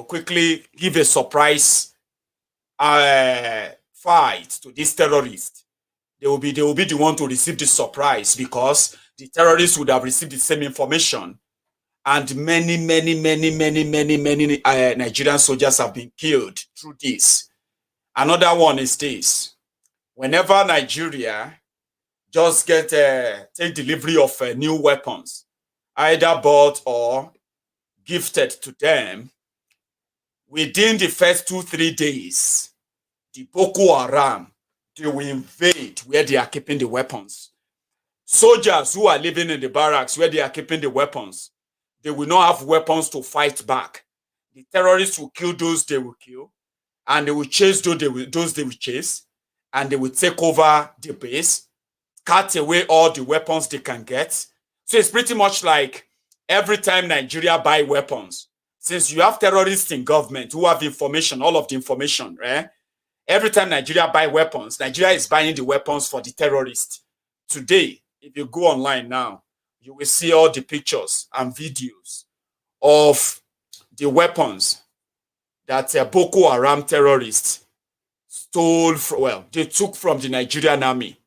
quickly give a surprise fight to this terrorist. They will be the one to receive the surprise because the terrorists would have received the same information And many Nigerian soldiers have been killed through this. Another one is this. Whenever Nigeria just take delivery of new weapons, either bought or gifted to them, within the first 2-3 days, the Boko Haram, they will invade where they are keeping the weapons. Soldiers who are living in the barracks where they are keeping the weapons, they will not have weapons to fight back. The terrorists will kill those they will kill, and they will chase those they will chase, and they will take over the base, cut away all the weapons they can get. So it's pretty much like every time Nigeria buy weapons, since you have terrorists in government who have information, all of the information, right? Every time Nigeria buy weapons, Nigeria is buying the weapons for the terrorists. Today, if you go online now, you will see all the pictures and videos of the weapons that Boko Haram terrorists stole from, well, they took from the Nigerian army.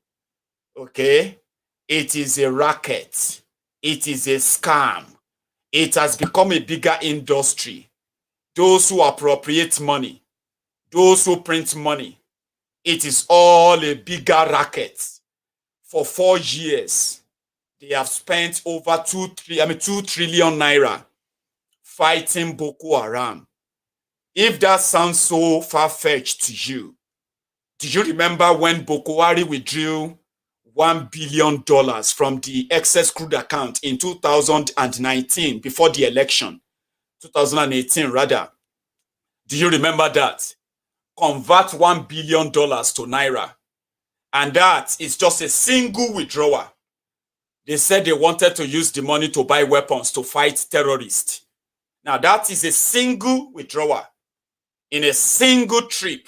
Okay? It is a racket. It is a scam. It has become a bigger industry. Those who appropriate money, those who print money, it is all a bigger racket. For 4 years, they have spent over 2 trillion naira fighting Boko Haram. If that sounds so far-fetched to you, do you remember when Boko Haram withdrew $1 billion from the excess crude account in 2019, before the election, 2018 rather? Do you remember that? Convert $1 billion to naira. And that is just a single withdrawal. They said they wanted to use the money to buy weapons to fight terrorists. Now that is a single withdrawal. In a single trip,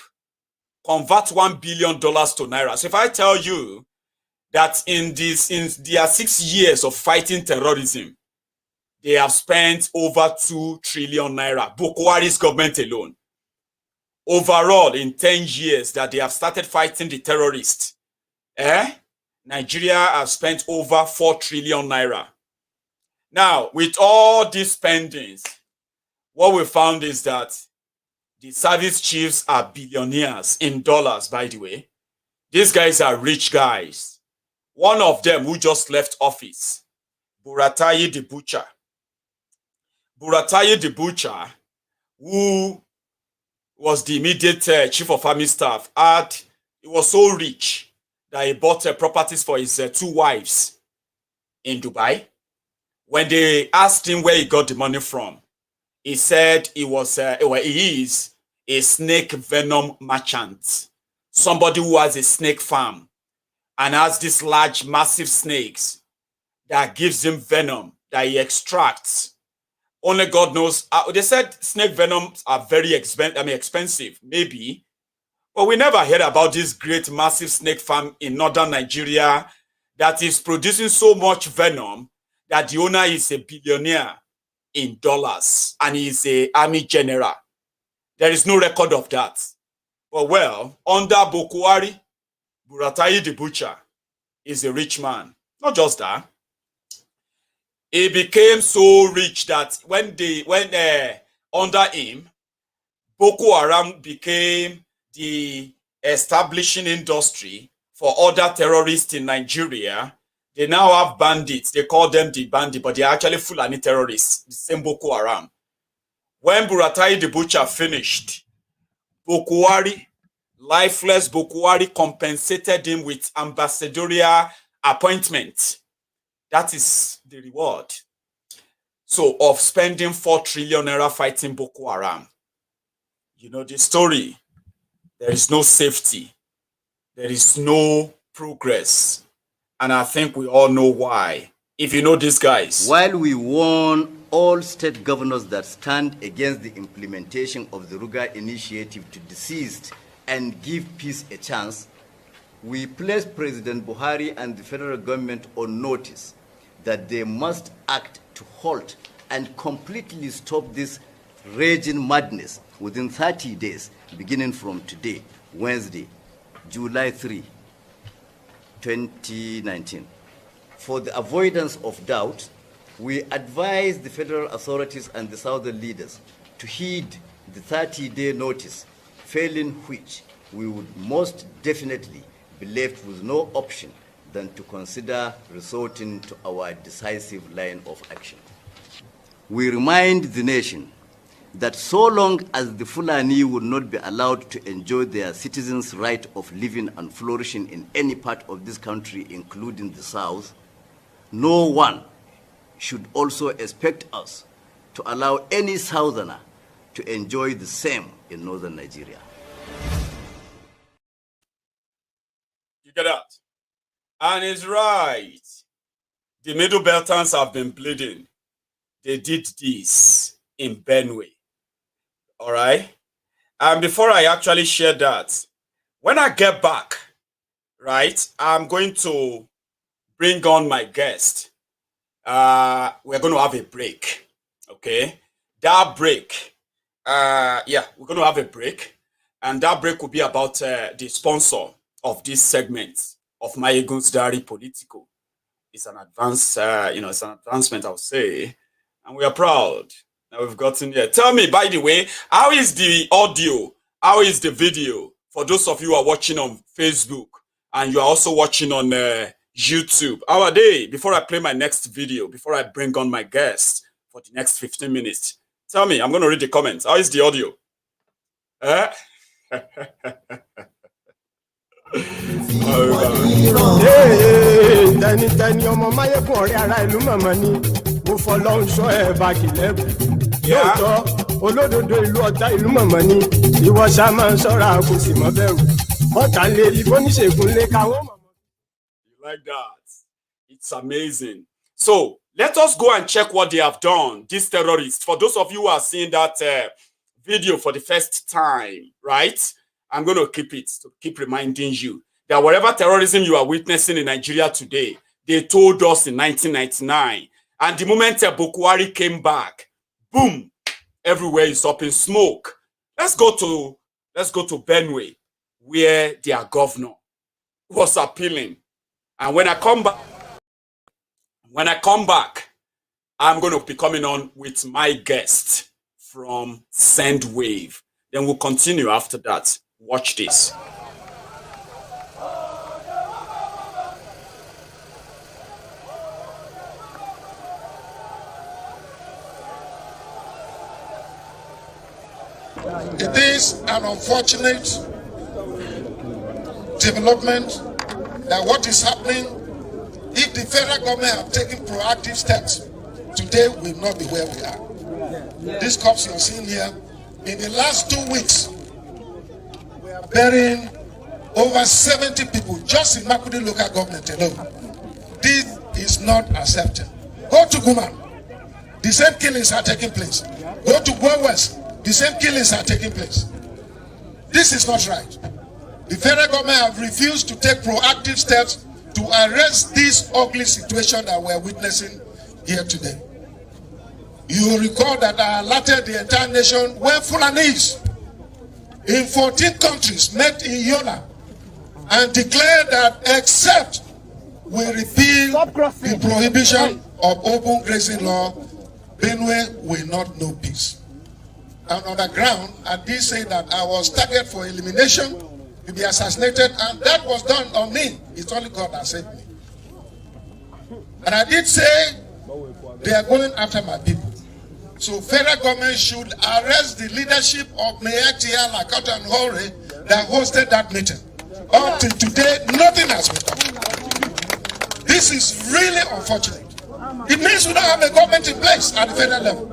convert $1 billion to naira. So if I tell you that in their 6 years of fighting terrorism, they have spent over 2 trillion naira, Boko Haram's government alone. Overall, in 10 years that they have started fighting the terrorists, Nigeria has spent over 4 trillion naira. Now, with all these spendings, what we found is that the service chiefs are billionaires in dollars, by the way. These guys are rich guys. One of them who just left office, Buratai the Butcher. Buratai the Butcher, who was the immediate chief of army staff, he was so rich that he bought properties for his 2 wives in Dubai. When they asked him where he got the money from, he said he is a snake venom merchant, somebody who has a snake farm and has these large, massive snakes that gives him venom that he extracts. Only God knows. They said snake venoms are very expensive, maybe. But we never heard about this great, massive snake farm in northern Nigeria that is producing so much venom that the owner is a billionaire in dollars and he is an army general. There is no record of that. But well, under Boko Haram, Buratai the Butcher is a rich man. Not just that. He became so rich that when under him, Boko Haram became the establishing industry for other terrorists in Nigeria. They now have bandits. They call them the bandits, but they are actually Fulani terrorists, the same Boko Haram. When Buratai the Butcher finished, Boko Haram, lifeless Boko Haram, compensated him with ambassadorial appointment. That is the reward. So, of spending 4 trillion naira fighting Boko Haram. You know the story. There is no safety. There is no progress. And I think we all know why. If you know these guys. While we warn all state governors that stand against the implementation of the Ruga initiative to desist and give peace a chance, we place President Buhari and the federal government on notice that they must act to halt and completely stop this raging madness within 30 days, beginning from today, Wednesday, July 3, 2019. For the avoidance of doubt, We advise the federal authorities and the southern leaders to heed the 30-day notice, failing which we would most definitely be left with no option than to consider resorting to our decisive line of action. We remind the nation that so long as the Fulani would not be allowed to enjoy their citizens' right of living and flourishing in any part of this country, including the South, no one should also expect us to allow any Southerner to enjoy the same in northern Nigeria. You get that? And it's right. The Middle Beltans have been bleeding. They did this in Benue. All right? And before I actually share that, when I get back, right, I'm going to bring on my guest. We're going to have a break. Okay? That break, we're going to have a break. And that break will be about the sponsor of this segment of Maiyegun's Diary, Politico. It's an advance, it's an advancement, I would say. And we are proud that we've gotten here. Tell me, by the way, how is the audio? How is the video? For those of you who are watching on Facebook and you are also watching on YouTube, how are they? Before I play my next video, before I bring on my guest for the next 15 minutes, tell me, I'm going to read the comments. How is the audio? Tẹnitẹni ọmọ Máyégún ọ̀rẹ́ ará ìlú mọ̀mọ́ ni mo fọlọ́run ṣọ́ ẹ̀ bá kìlẹ́bù. Lóòótọ́ olódodo ìlú ọ̀tá ìlú mọ̀mọ́ ni ìwọ ṣá máa ń ṣọ́ra kò sì mọ́ bẹ̀rù. Ọ̀tá lè rí bóníṣègùn lé káwọ́ mọ̀mọ́. You like that? It's amazing. So let us go and check what they have done, these terrorists. For those of you who are seeing that video for the first time, right? I'm going to keep reminding you that whatever terrorism you are witnessing in Nigeria today, they told us in 1999. And the moment Buhari came back, boom, everywhere is up in smoke. Let's go to Benue, where their governor was appealing. And when I come back, I'm going to be coming on with my guest from Sendwave. Then we'll continue after that. Watch this. It is an unfortunate development that what is happening, if the federal government have taken proactive steps, today we will not be where we are. These cops you're seeing here, in the last 2 weeks, we are burying over 70 people just in Makurdi local government alone. This is not accepted. Go to Guman, the same killings are taking place. Go to Gwa West, the same killings are taking place. This is not right. The federal government have refused to take proactive steps to arrest this ugly situation that we're witnessing here today. You will recall that I alerted the entire nation when Fulanis in 14 countries met in Yola and declared that except we repeal the prohibition of open grazing law, Benue will not know peace. And on the ground, I did say that I was targeted for elimination, to be assassinated, and that was done on me. It's only God that saved me. And I did say they are going after my people. So federal government should arrest the leadership of Mayor Lakota and Hore that hosted that meeting. Up till today, nothing has been done. This is really unfortunate. It means we don't have a government in place at the federal level.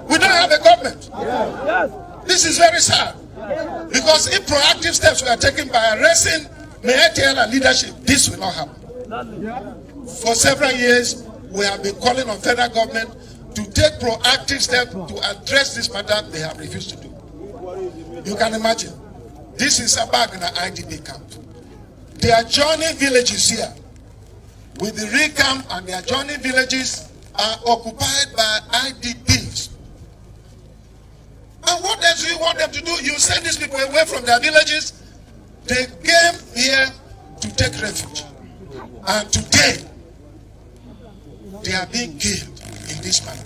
We don't have a government. This is very sad. Because if proactive steps were taken by arresting Mayor leadership, this will not happen. For several years, we have been calling on federal government to take proactive steps to address this matter. They have refused to do. You can imagine. This is about an IDP camp. The adjoining villages here, with the real camp and the adjoining villages, are occupied by IDPs. And what else do you want them to do? You send these people away from their villages. They came here to take refuge. And today, they are being killed in this manner.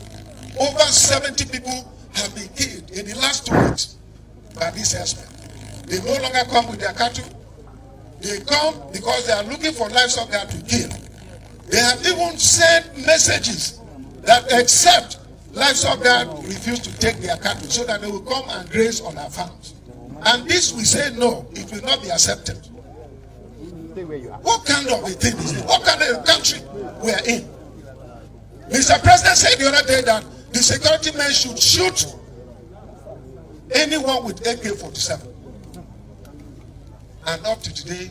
Over 70 people have been killed in the last 2 weeks by these herdsmen. They no longer come with their cattle. They come because they are looking for livestock that to kill. They have even sent messages that accept livestock that refuse to take their cattle so that they will come and graze on our farms. And this we say no, it will not be accepted. What kind of a thing is it? What kind of a country we are in? Mr. President said the other day that the security men should shoot anyone with AK-47. And up to today,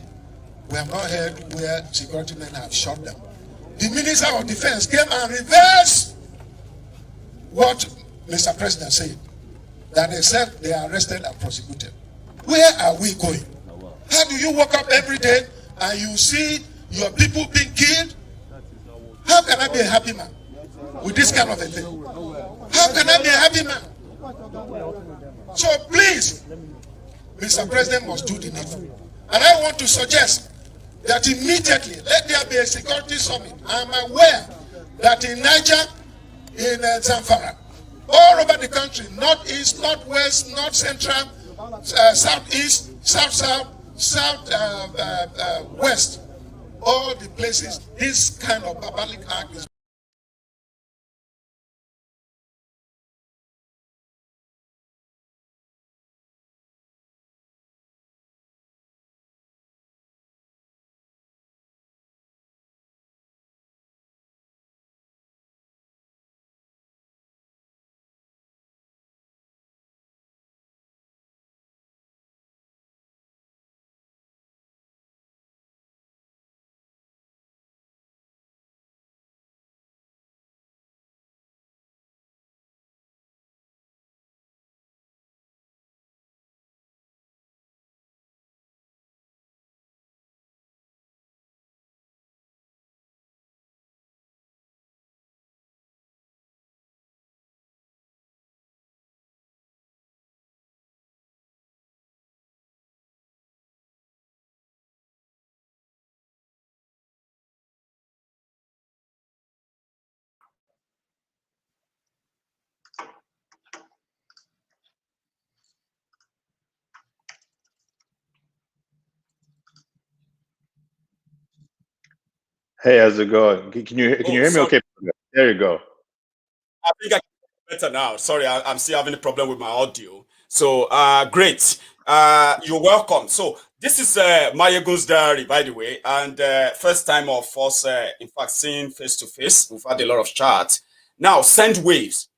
we have not heard where security men have shot them. The Minister of Defense came and reversed what Mr. President said, that they said they are arrested and prosecuted. Where are we going? How do you wake up every day and you see your people being killed? How can I be a happy man with this kind of a thing? How can I be a happy man? So please, Mr. President must do the needful. And I want to suggest that immediately let there be a security summit. I am aware that in Niger, in Zamfara, all over the country, northeast, northwest, north central, southeast, south, west, all the places, this kind of barbaric act is. Hey, how's it going? Can you hear me okay? There you go. I think I can hear better now. Sorry, I'm still having a problem with my audio. So, great. You're welcome. So, this is Maiyegun's diary, by the way, and first time of us, in fact, seeing face to face. We've had a lot of chats. Now, Sendwaves.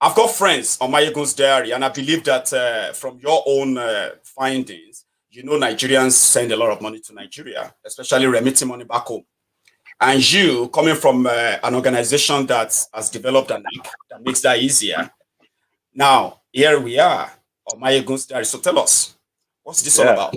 I've got friends on Maiyegun's diary, and I believe that from your own findings, you know Nigerians send a lot of money to Nigeria, especially remitting money back home. And you, coming from an organization that has developed an app that makes that easier. Now, here we are on Maiyegun's diary. So tell us, what's this all about?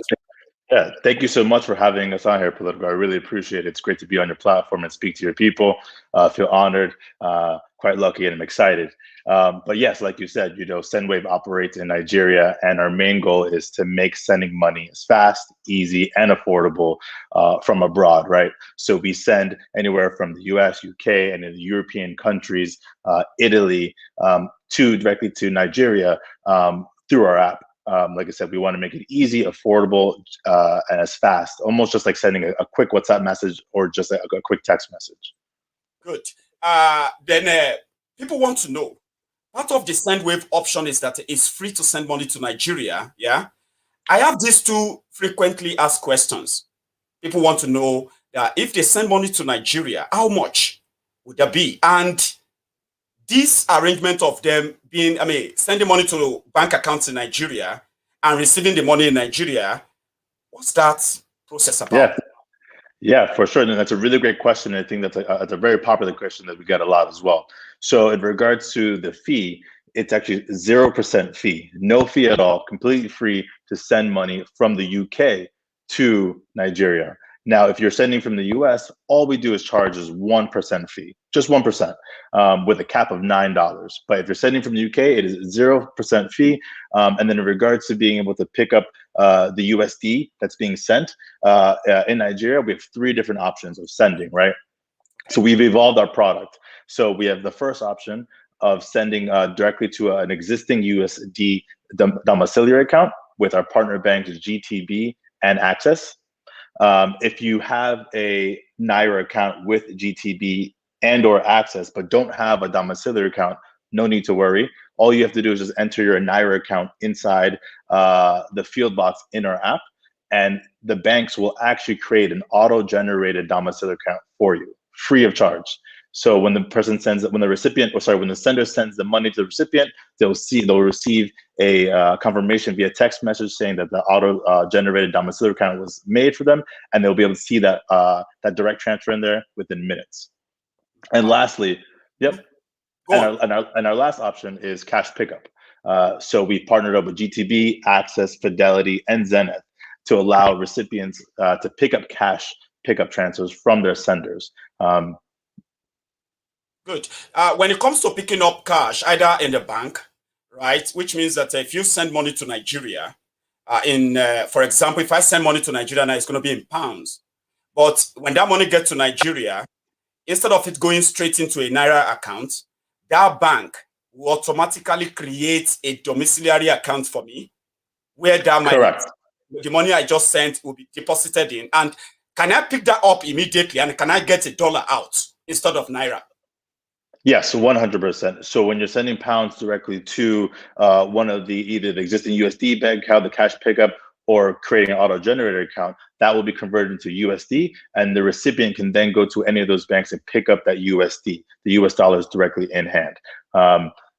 Yeah, thank you so much for having us on here, Politico. I really appreciate it. It's great to be on your platform and speak to your people. I feel honored, quite lucky, and I'm excited. But yes, like you said, you know, Sendwave operates in Nigeria, and our main goal is to make sending money as fast, easy, and affordable from abroad, right? So we send anywhere from the US, UK, and in the European countries, Italy, directly to Nigeria through our app. Like I said, we want to make it easy, affordable, and as fast, almost just like sending a quick WhatsApp message or just a quick text message. Good. Then people want to know, part of the Sendwave option is that it's free to send money to Nigeria. Yeah. I have these two frequently asked questions. People want to know that if they send money to Nigeria, how much would that be? And this arrangement of them being, sending money to bank accounts in Nigeria and receiving the money in Nigeria, what's that process about? Yeah, for sure. And that's a really great question. I think that's a very popular question that we get a lot as well. So in regards to the fee, it's actually 0% fee, no fee at all, completely free to send money from the UK to Nigeria. Now, if you're sending from the US, all we do is charge is 1% fee, just 1%, with a cap of $9. But if you're sending from the UK, it is 0% fee. And then in regards to being able to pick up the USD that's being sent in Nigeria, we have 3 different options of sending, right? So we've evolved our product. So we have the first option of sending directly to an existing USD domiciliary account with our partner banks GTB and Access. If you have a Naira account with GTB and or Access, but don't have a domiciliary account, no need to worry. All you have to do is just enter your Naira account inside the field box in our app, and the banks will actually create an auto-generated domiciliary account for you, free of charge. So when the sender sends the money to the recipient, they'll receive a confirmation via text message saying that the auto-generated domiciliary account was made for them, and they'll be able to see that direct transfer in there within minutes. And lastly, our last option is cash pickup. So we partnered up with GTB, Access, Fidelity, and Zenith to allow recipients to pick up cash pickup transfers from their senders. Good. When it comes to picking up cash, either in the bank, right, which means that if you send money to Nigeria, for example, if I send money to Nigeria now, it's going to be in pounds. But when that money gets to Nigeria, instead of it going straight into a Naira account, that bank will automatically create a domiciliary account for me, where the money I just sent will be deposited in. And can I pick that up immediately? And can I get $1 out instead of Naira? Yes, 100%. So when you're sending pounds directly to one of either the existing USD bank account, the cash pickup, or creating an auto-generator account, that will be converted into USD, and the recipient can then go to any of those banks and pick up that USD, the US dollars, directly in hand.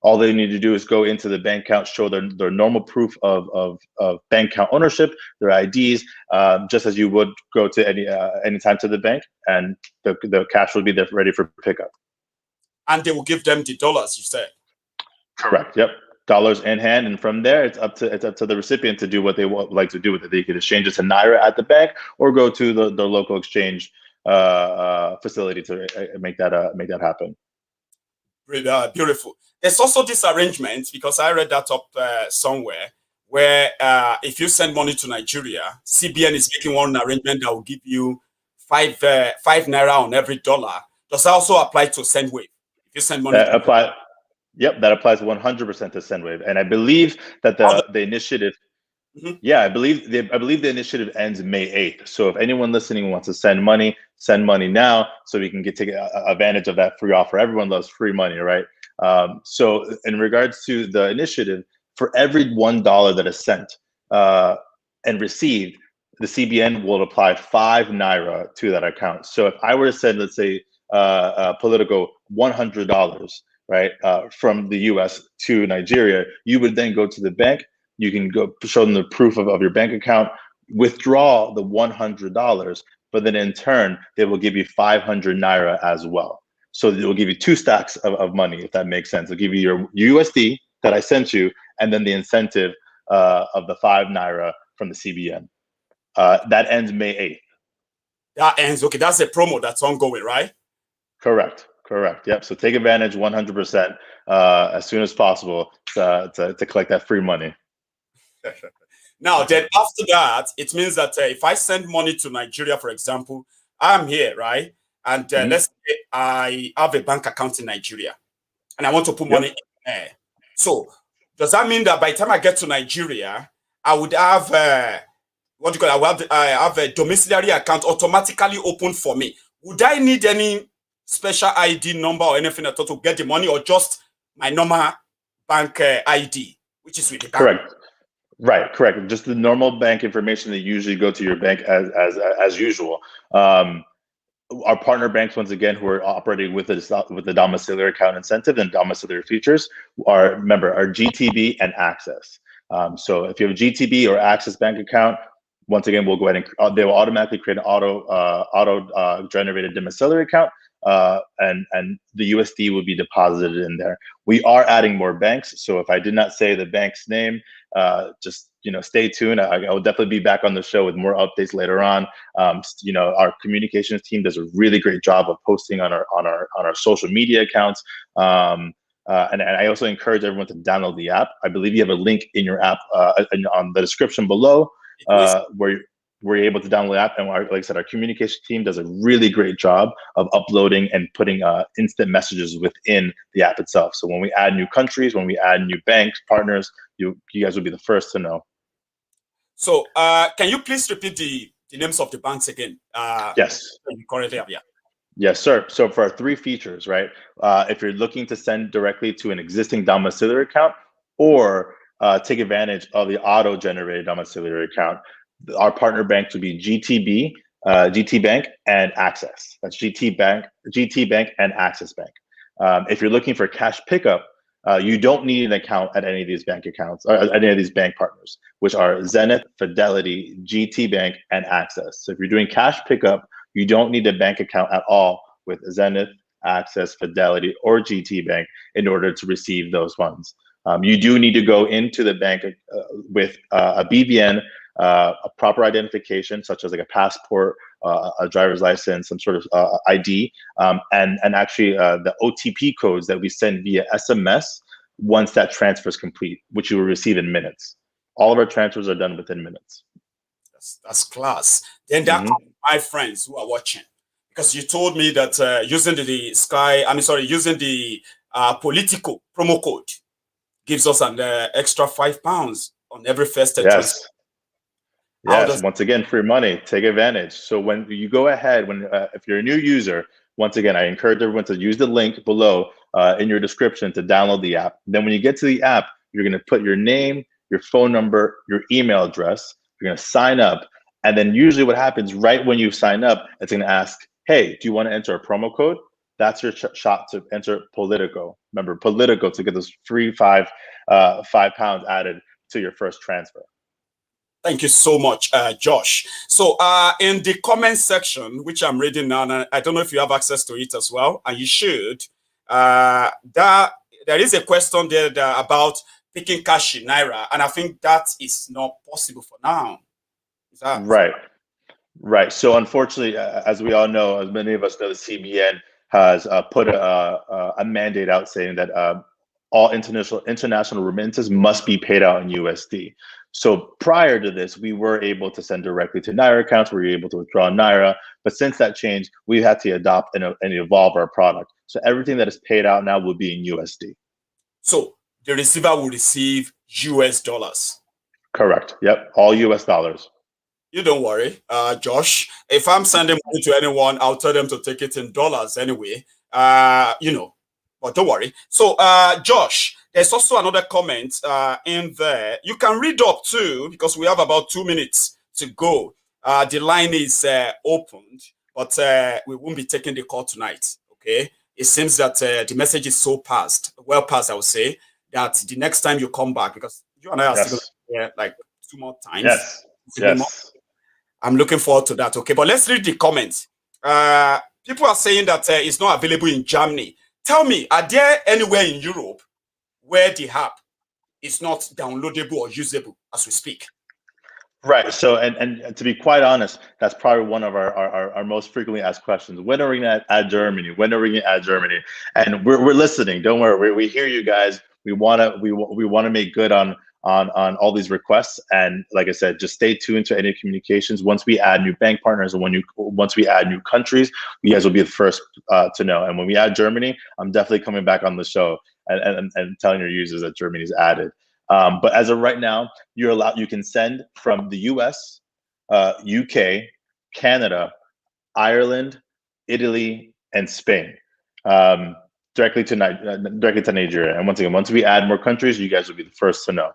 All they need to do is go into the bank account, show their normal proof of bank account ownership, their IDs, just as you would go to any time to the bank, and the cash will be there ready for pickup. And they will give them the dollars, you said? Correct. Yep. Dollars in hand, and from there it's up to the recipient to do what they like to do with it. They can exchange it to Naira at the bank, or go to the local exchange facility to make that happen. Beautiful. There's also this arrangement, because I read that up somewhere, where if you send money to Nigeria, CBN is making one arrangement that will give you 5 Naira on every dollar. Does that also apply to Sendwave? If you send money, Yep, that applies 100% to Sendwave, and I believe that the initiative. Mm-hmm. Yeah, I believe the initiative ends May 8th. So if anyone listening wants to send money now, so we can take advantage of that free offer. Everyone loves free money, right? So in regards to the initiative, for every $1 that is sent and received, the CBN will apply 5 Naira to that account. So if I were to send, let's say, Politico $100, right, from the US to Nigeria, you would then go to the bank. You can go show them the proof of your bank account, withdraw the $100, but then in turn, they will give you 500 Naira as well. So they will give you 2 stacks of money, if that makes sense. They'll give you your USD that I sent you, and then the incentive of the 5 Naira from the CBN. That ends May 8th. That ends, okay, that's a promo that's ongoing, right? Correct. Yep. So take advantage 100% as soon as possible to collect that free money. Now, then after that, it means that if I send money to Nigeria, for example, I'm here, right? And let's say I have a bank account in Nigeria and I want to put money in there. So does that mean that by the time I get to Nigeria, I would have I have a domiciliary account automatically opened for me? Would I need any special ID number or anything at all to get the money, or just my normal bank ID, which is with the bank? Correct. Just the normal bank information that you usually go to your bank as usual. Our partner banks, once again, who are operating with the domiciliary account incentive and domiciliary features, are GTB and Access. So if you have a GTB or Access bank account, once again, we'll go ahead and they will automatically create an auto generated domiciliary account. And the USD will be deposited in there. We are adding more banks, so if I did not say the bank's name, just stay tuned. I will definitely be back on the show with more updates later on. Our communications team does a really great job of posting on our social media accounts. And I also encourage everyone to download the app. I believe you have a link in your app on the description below, where we're able to download the app, and like I said, our communication team does a really great job of uploading and putting instant messages within the app itself. So when we add new countries, when we add new banks, partners, you guys will be the first to know. So can you please repeat the names of the banks again? Yes. Currently, yeah. Yes, sir. So for our 3 features, right? If you're looking to send directly to an existing domiciliary account or take advantage of the auto-generated domiciliary account, our partner banks would be GTB, GT Bank, and Access. That's GT Bank and Access Bank. If you're looking for cash pickup, you don't need an account at any of these bank accounts or any of these bank partners, which are Zenith, Fidelity, GT Bank, and Access. So if you're doing cash pickup, you don't need a bank account at all with Zenith, Access, Fidelity, or GT Bank in order to receive those funds. You do need to go into the bank with a BVN, a proper identification, such as like a passport, a driver's license, some sort of ID, and actually the OTP codes that we send via SMS once that transfer is complete, which you will receive in minutes. All of our transfers are done within minutes. That's class. Then there are my friends who are watching, because you told me that using using the Politico promo code gives us an extra £5 on every first transfer. Yes, once again, free money. Take advantage. So when you go ahead, if you're a new user, once again, I encourage everyone to use the link below in your description to download the app. Then when you get to the app, you're going to put your name, your phone number, your email address. You're going to sign up. And then usually what happens right when you sign up, it's going to ask, hey, do you want to enter a promo code? That's your shot to enter Politico. Remember, Politico to get those free £5 added to your first transfer. Thank you so much, Josh. So in the comment section, which I'm reading now, and I don't know if you have access to it as well, and you should, there is a question there about picking cash in Naira, and I think that is not possible for now. Right. So unfortunately, as we all know, as many of us know, the CBN has put a mandate out saying that all international remittances must be paid out in USD. So prior to this, we were able to send directly to Naira accounts. We were able to withdraw Naira. But since that changed, we had to adopt and evolve our product. So everything that is paid out now will be in USD. So the receiver will receive US dollars. Correct. Yep. All US dollars. You don't worry, Josh. If I'm sending money to anyone, I'll tell them to take it in dollars anyway. But don't worry. So, Josh, there's also another comment in there. You can read up too, because we have about 2 minutes to go. The line is opened, but we won't be taking the call tonight. Okay. It seems that the message is well past, I would say, that the next time you come back, because you and I are still here like 2 more times. Yes. I'm looking forward to that. Okay, but let's read the comments. People are saying that it's not available in Germany. Tell me, are there anywhere in Europe where the app is not downloadable or usable as we speak? Right. So, and to be quite honest, that's probably one of our most frequently asked questions. When are we going to add Germany? When are we going to add Germany? And we're listening. Don't worry. We hear you guys. We want to make good on all these requests. And like I said, just stay tuned to any communications. Once we add new bank partners and once we add new countries, you guys will be the first to know. And when we add Germany, I'm definitely coming back on the show and telling your users that Germany is added. But as of right now, you can send from the US, UK, Canada, Ireland, Italy, and Spain. Directly to Nigeria. And once again, once we add more countries, you guys will be the first to know.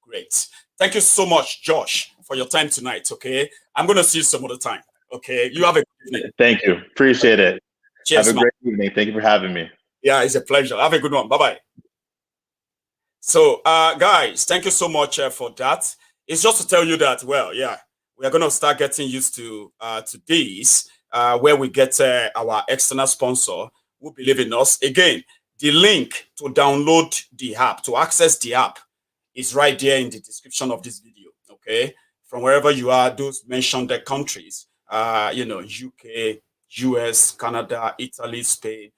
Great. Thank you so much, Josh, for your time tonight. Okay. I'm going to see you some other time. Okay. You have a good evening. Thank you. Appreciate it. Cheers, have a great evening. Thank you for having me. Yeah, it's a pleasure. Have a good one. Bye-bye. So, guys, thank you so much for that. It's just to tell you that, well, yeah, we are going to start getting used to this, where we get our external sponsor who believe in us. Again, the link to download the app, to access the app, is right there in the description of this video. Okay, from wherever you are, those mentioned the countries, UK, US, Canada, Italy, Spain.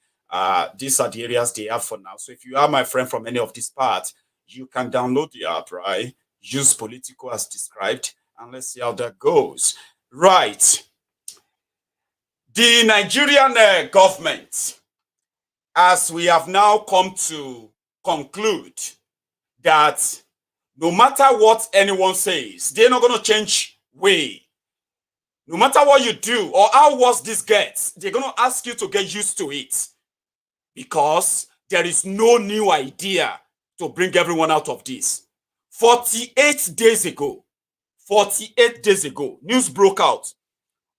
These are the areas they have for now. So if you are my friend from any of these parts, you can download the app, right? Use Politico as described, And let's see how that goes. Right. The Nigerian government, as we have now come to conclude that no matter what anyone says, they're not going to change way. No matter what you do or how worse this gets, they're going to ask you to get used to it. Because there is no new idea to bring everyone out of this. 48 days ago, news broke out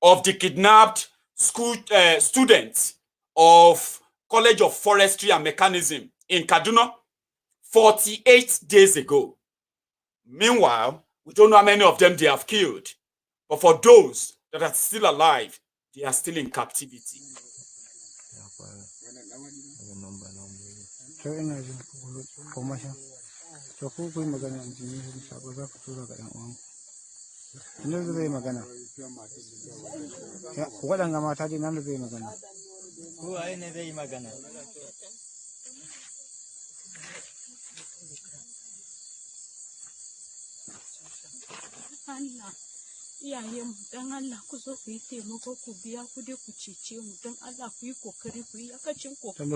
of the kidnapped school students of College of Forestry and Mechanism in Kaduna. 48 days ago. Meanwhile, we don't know how many of them they have killed. But for those that are still alive, they are still in captivity. Allah, iyayenmu don Allah ku zo ku yi taimako ku biya kudi ku cece mu don Allah ku yi kokari ku yi yakacin kokari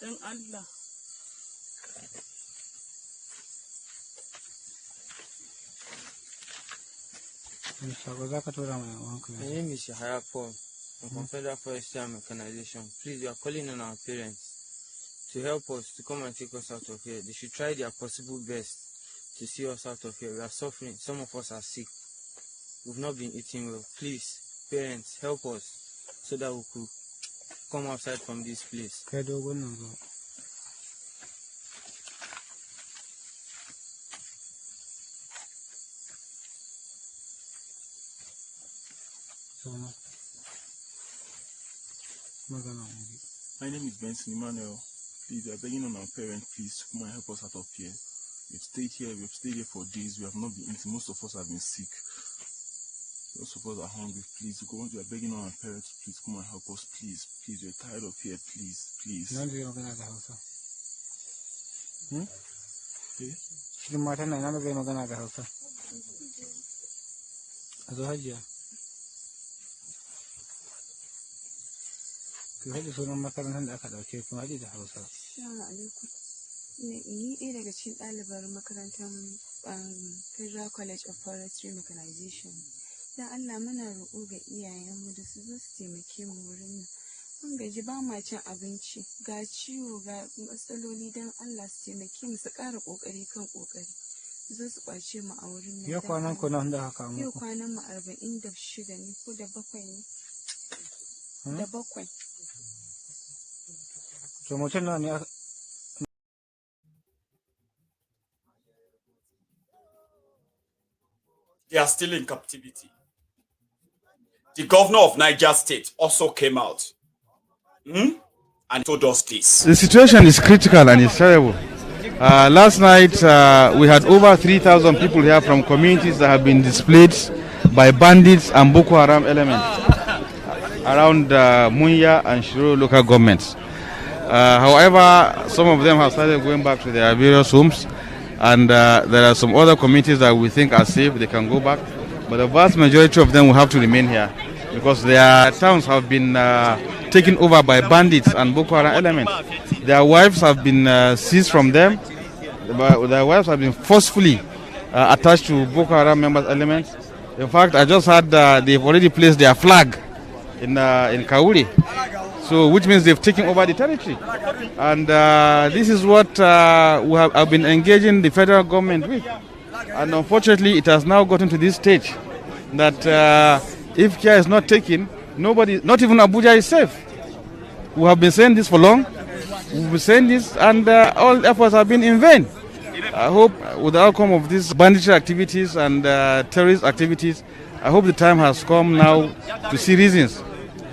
don Allah. My name is Yahaya Paul. I'm from Federal Forestry and Mechanization. Please, we are calling on our parents to help us to come and take us out of here. They should try their possible best to see us out of here. We are suffering. Some of us are sick. We've not been eating well. Please, parents, help us so that we could come outside from this place. My name is Benson Emmanuel. Please, we are begging on our parents, please, to come and help us out of here. We've stayed here for days. We have not been eating. Most of us have been sick. Most of us are hungry. Please, we are begging on our parents, please come and help us, please. Please, we're tired of here, please, please. Ni ɗaya daga cikin ɗalibar makarantar Federal College of Forestry Mechanization. Dan Allah muna roƙo ga iyayenmu da su zo su taimake mu wurin nan. Mun gaji ba ma cin abinci, ga ciwo ga matsaloli, dan Allah su taimake mu su ƙara ƙoƙari kan ƙoƙari. Su zo su ƙwace mu a wurin nan. Yau kwanan ku nan da haka muku? Yau kwanan mu 46 ne ko da 7 ne? Da 7. To mutum nawa ne They are still in captivity. The governor of Niger State also came out and told us this. The situation is critical and it's terrible. Last night, we had over 3,000 people here from communities that have been displaced by bandits and Boko Haram elements around Munya and Shiro local governments. However, some of them have started going back to their various homes. And there are some other communities that we think are safe, they can go back. But the vast majority of them will have to remain here because their towns have been taken over by bandits and Boko Haram elements. Their wives have been seized from them. Their wives have been forcefully attached to Boko Haram members elements. In fact, I just heard they've already placed their flag in Kauri. So, which means they've taken over the territory. And this is what I've been engaging the federal government with. And unfortunately, it has now gotten to this stage that if care is not taken, nobody, not even Abuja, is safe. We have been saying this for long. We've been saying this, and all efforts have been in vain. I hope with the outcome of these banditry activities and terrorist activities, I hope the time has come now to see reasons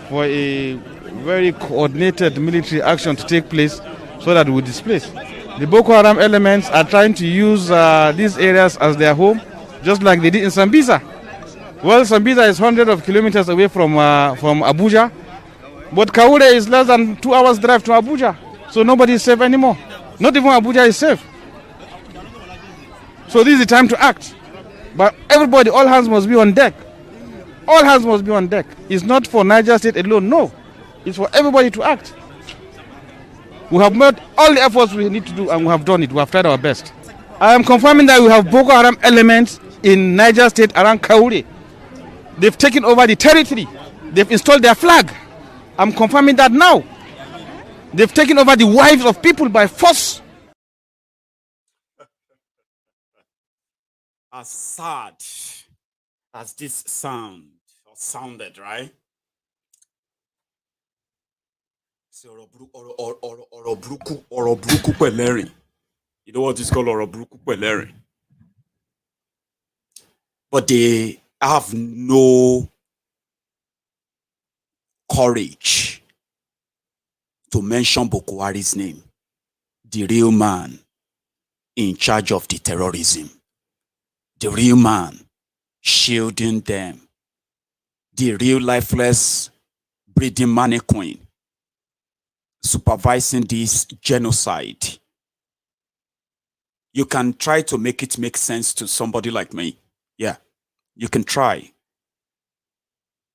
for a very coordinated military action to take place so that we displace. The Boko Haram elements are trying to use these areas as their home, just like they did in Sambisa. Well, Sambisa is hundreds of kilometers away from Abuja, but Kaure is less than 2 hours drive to Abuja, so nobody is safe anymore. Not even Abuja is safe. So this is the time to act. But everybody, all hands must be on deck. All hands must be on deck. It's not for Niger State alone, no. It's for everybody to act. We have made all the efforts we need to do, and we have done it. We have tried our best. I am confirming that we have Boko Haram elements in Niger State around Kauri. They've taken over the territory. They've installed their flag. I'm confirming that now. They've taken over the wives of people by force. As sad as this sounded, right? You know what is called Orobruku Peleri? But they have no courage to mention Boko Haram's name, the real man in charge of the terrorism, the real man shielding them, the real lifeless breeding mannequin supervising this genocide. You can try to make it make sense to somebody like me. Yeah, you can try.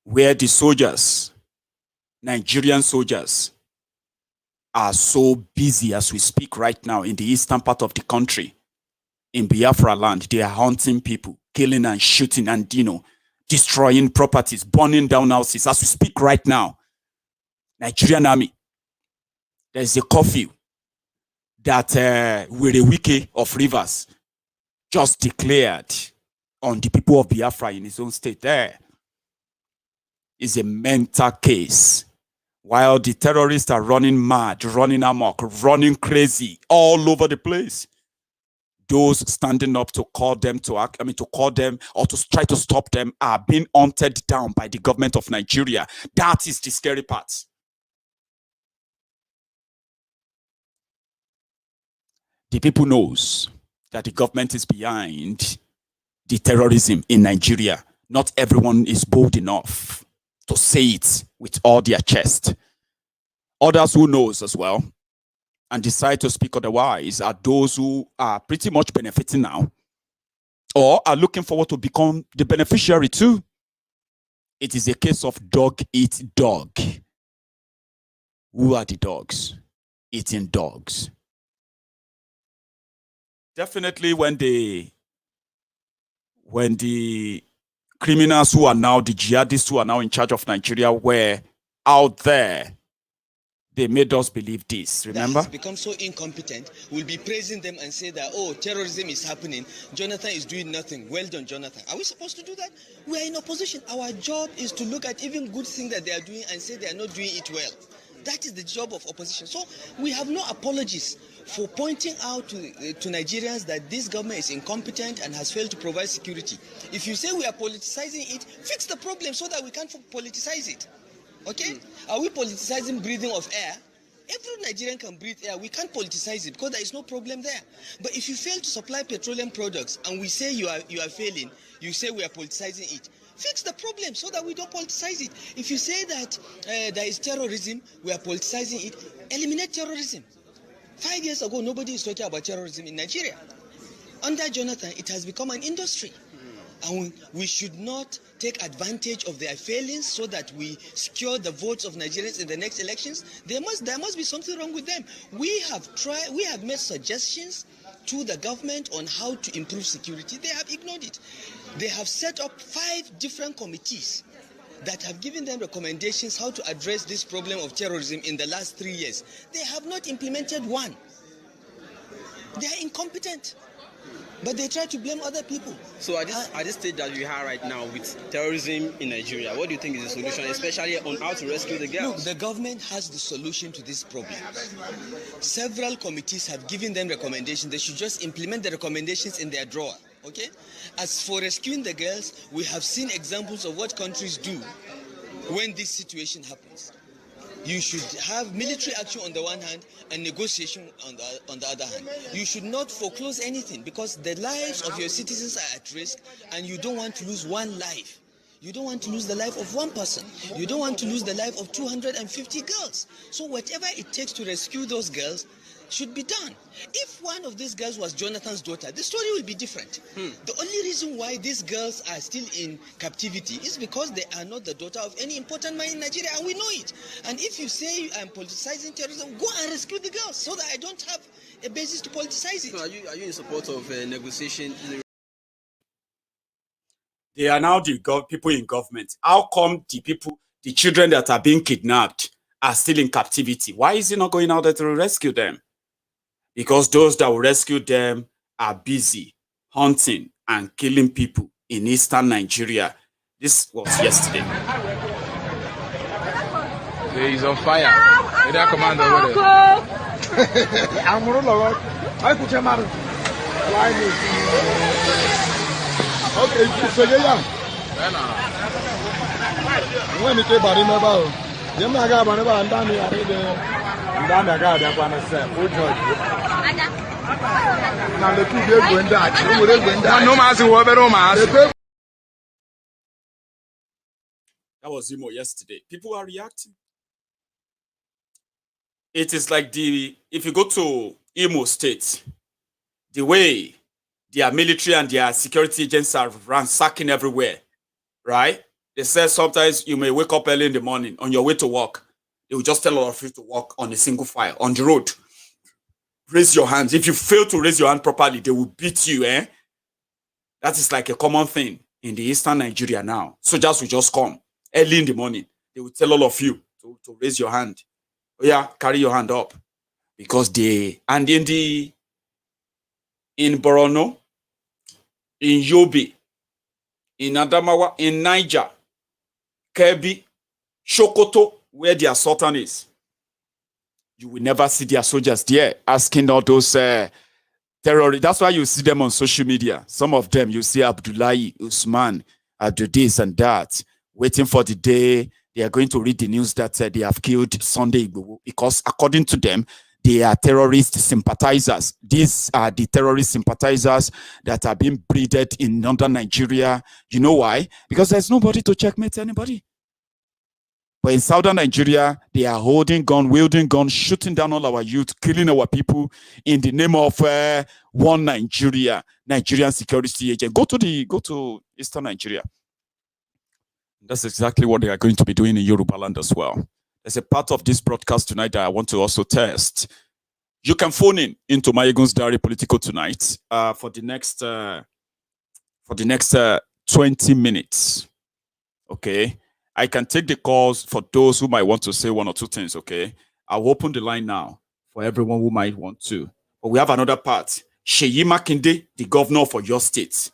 Where the soldiers, Nigerian soldiers, are so busy as we speak right now in the eastern part of the country, in Biafra land, they are hunting people, killing and shooting and, destroying properties, burning down houses as we speak right now. Nigerian army, there's a curfew that Wirewike of Rivers just declared on the people of Biafra in his own state. There is a mental case. While the terrorists are running mad, running amok, running crazy all over the place, those standing up to call them to call them or to try to stop them are being hunted down by the government of Nigeria. That is the scary part. The people knows that the government is behind the terrorism in Nigeria. Not everyone is bold enough to say it with all their chest. Others who knows as well and decide to speak otherwise are those who are pretty much benefiting now or are looking forward to become the beneficiary too. It is a case of dog eat dog. Who are the dogs? Eating dogs. Definitely when the criminals who are now, the jihadists who are now in charge of Nigeria were out there, they made us believe this, remember? That has become so incompetent, we'll be praising them and say that, oh, terrorism is happening, Jonathan is doing nothing. Well done, Jonathan. Are we supposed to do that? We are in opposition. Our job is to look at even good things that they are doing and say they are not doing it well. That is the job of opposition. So we have no apologies for pointing out to Nigerians that this government is incompetent and has failed to provide security. If you say we are politicizing it, fix the problem so that we can't politicize it. Okay? Are we politicizing breathing of air? Every Nigerian can breathe air. We can't politicize it because there is no problem there. But if you fail to supply petroleum products and we say you are failing, you say we are politicizing it. Fix the problem so that we don't politicize it. If you say that there is terrorism, we are politicizing it, eliminate terrorism. 5 years ago, nobody is talking about terrorism in Nigeria. Under Jonathan, it has become an industry. And we should not take advantage of their failings so that we secure the votes of Nigerians in the next elections. There must be something wrong with them. We have made suggestions to the government on how to improve security. They have ignored it. They have set up 5 different committees that have given them recommendations how to address this problem of terrorism in the last 3 years. They have not implemented one. They are incompetent. But they try to blame other people. So at this stage that we are right now with terrorism in Nigeria, what do you think is the solution, especially on how to rescue the girls? Look, the government has the solution to this problem. Several committees have given them recommendations. They should just implement the recommendations in their drawer. Okay? As for rescuing the girls, we have seen examples of what countries do when this situation happens. You should have military action on the one hand and negotiation on the other hand. You should not foreclose anything because the lives of your citizens are at risk and you don't want to lose one life. You don't want to lose the life of one person. You don't want to lose the life of 250 girls. So whatever it takes to rescue those girls, should be done. If one of these girls was Jonathan's daughter, the story will be different. The only reason why these girls are still in captivity is because they are not the daughter of any important man in Nigeria, and we know it. And if you say I'm politicizing terrorism, go and rescue the girls so that I don't have a basis to politicize it. So are you in support of negotiation? They are now the people in government. How come the children that are being kidnapped are still in captivity? Why is he not going out there to rescue them? Because those that will rescue them are busy hunting and killing people in eastern Nigeria. This was yesterday. He's on fire. He didn't command over Okay, so yeah. When you take body member, you may have one about Danny. Now the people going down. No matter what, that was Imo yesterday. People are reacting. It is like if you go to Imo State, the way their military and their security agents are ransacking everywhere, right? They say sometimes you may wake up early in the morning on your way to work. They will just tell all of you to walk on a single file on the road. Raise your hands. If you fail to raise your hand properly, they will beat you, eh? That is like a common thing in the eastern Nigeria now. Soldiers will just come early in the morning. They will tell all of you to raise your hand. Oh yeah, carry your hand up. Because in Borno, in Yobe, in Adamawa, in Niger, Kebbi, Sokoto, where their sultan is, you will never see their soldiers there asking all those terrorists. That's why you see them on social media. Some of them, you see Abdullahi, Usman, Abdul this and that, waiting for the day they are going to read the news that they have killed Sunday Igboho, because according to them, they are terrorist sympathizers. These are the terrorist sympathizers that are being breeded in northern Nigeria. You know why? Because there's nobody to checkmate anybody. But in southern Nigeria, they are holding gun, wielding gun, shooting down all our youth, killing our people in the name of one Nigeria, Nigerian security agent. Go to eastern Nigeria. That's exactly what they are going to be doing in Yoruba land as well. There's a part of this broadcast tonight that I want to also test. You can phone into Maiyegun's Diary Politico tonight for the next 20 minutes. Okay, I can take the calls for those who might want to say one or two things. Okay, I'll open the line now for everyone who might want to. But we have another part. Seyi Makinde, the governor of Oyo State,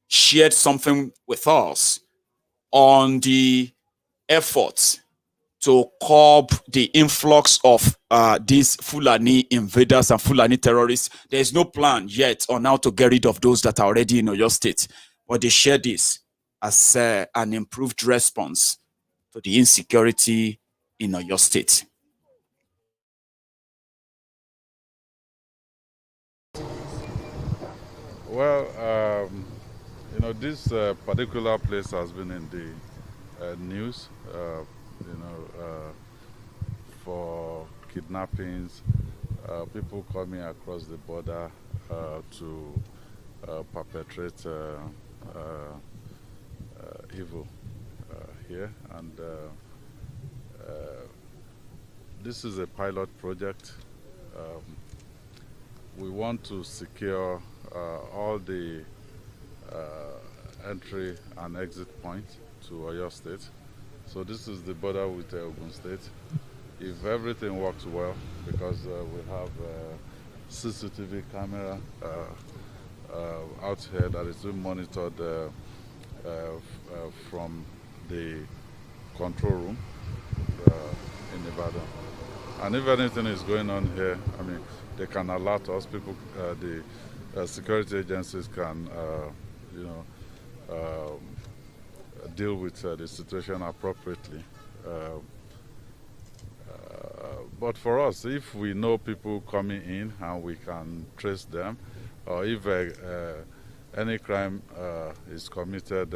shared something with us on the efforts to curb the influx of these Fulani invaders and Fulani terrorists. There is no plan yet on how to get rid of those that are already in Oyo State. But they share this as an improved response to the insecurity in Oyo State. Well, this particular place has been in the news, for kidnappings, people coming across the border to perpetrate evil here. And this is a pilot project. We want to secure all the entry and exit points to Oyo State. So this is the border with Ogun State. If everything works well, because we have CCTV camera out here that is being monitored from the control room in Nevada. And if anything is going on here, I mean, they can alert us. People, the security agencies can, deal with the situation appropriately. But for us, if we know people coming in and we can trace them, or if any crime is committed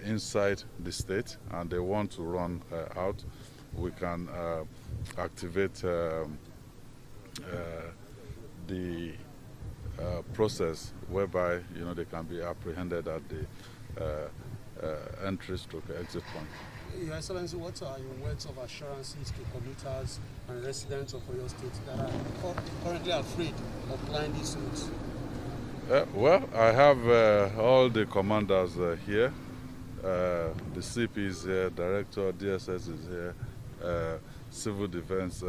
inside the state and they want to run out, we can activate the process whereby they can be apprehended at the entry stroke exit point. Your Excellency, what are your words of assurances to commuters and residents of Oyo State that are currently afraid of applying these routes? Well, I have all the commanders here. The CP is here, Director DSS is here, Civil Defense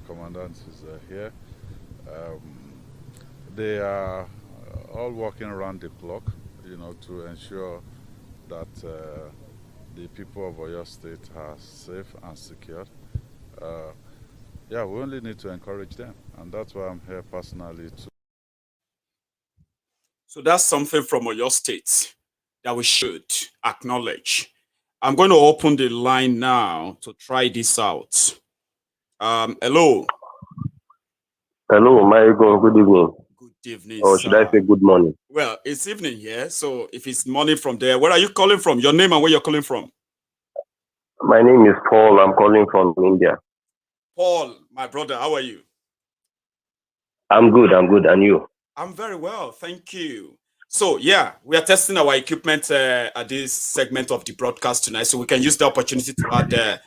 Commandant is here. They are all working around the clock, to ensure that the people of Oyo State are safe and secure. Yeah, we only need to encourage them, and that's why I'm here personally to. So that's something from Oyo State that we should acknowledge. I'm going to open the line now to try this out. Hello. Hello, Maiyegun. Good evening. Good evening. Or should I say good morning? Well, it's evening here, so if it's morning from there, where are you calling from? Your name and where you're calling from? My name is Paul. I'm calling from India. Paul, my brother, how are you? I'm good. And you? I'm very well, thank you. So, yeah, we are testing our equipment at this segment of the broadcast tonight, so we can use the opportunity to add a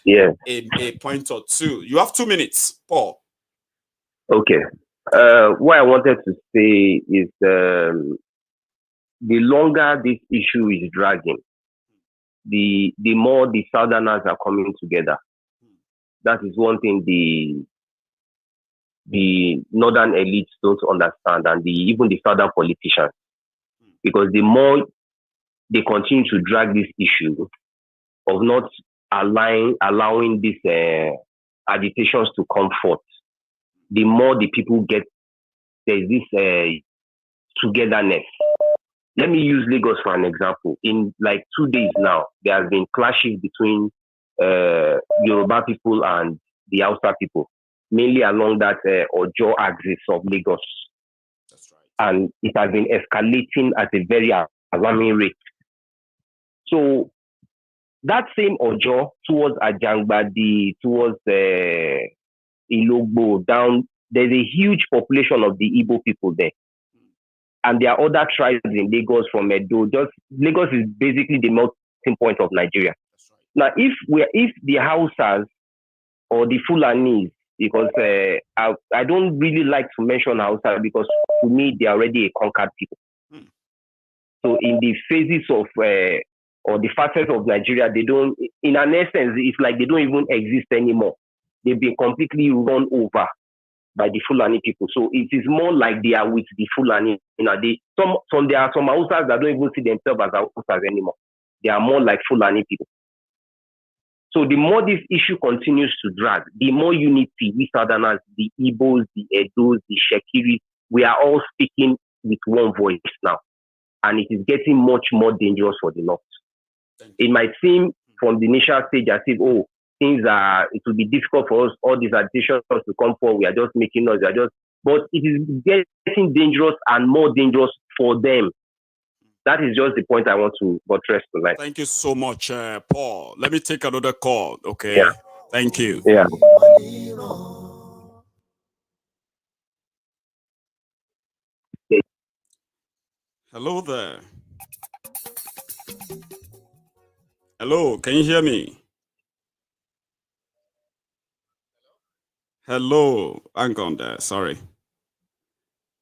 point or two. You have 2 minutes, Paul. Okay. What I wanted to say is the longer this issue is dragging, the more the Southerners are coming together. That is one thing the Northern elites don't understand, and even the Southern politicians. Because the more they continue to drag this issue of not allowing these agitations to come forth, the more the people there's this togetherness. Let me use Lagos for an example. In like 2 days now, there has been clashes between Yoruba people and the Hausa people, mainly along that Ojo axis of Lagos. And it has been escalating at a very alarming rate. So that same Ojo towards Ajangbadi, towards Ilogbo, down, there's a huge population of the Igbo people there. And there are other tribes in Lagos from Edo. Lagos is basically the melting point of Nigeria. Now, if the Hausas or the Fulanis, because I don't really like to mention Hausa because to me they're already a conquered people. So in the phases of or the facets of Nigeria, they don't. In an essence, it's like they don't even exist anymore. They've been completely run over by the Fulani people. So it is more like they are with the Fulani. There are some Hausas that don't even see themselves as Hausas anymore. They are more like Fulani people. So the more this issue continues to drag, the more unity we Southerners, the Igbos, the Edos, the Shekiris, we are all speaking with one voice now. And it is getting much more dangerous for the North. It might seem from the initial stage as if, it will be difficult for us, all these agitations to come forward, we are just making noise, but it is getting dangerous and more dangerous for them. That is just the point I want to buttress tonight. Thank you so much, Paul. Let me take another call, okay? Yeah. Thank you. Yeah. Hello there. Hello, can you hear me? Hello, hang on there, sorry.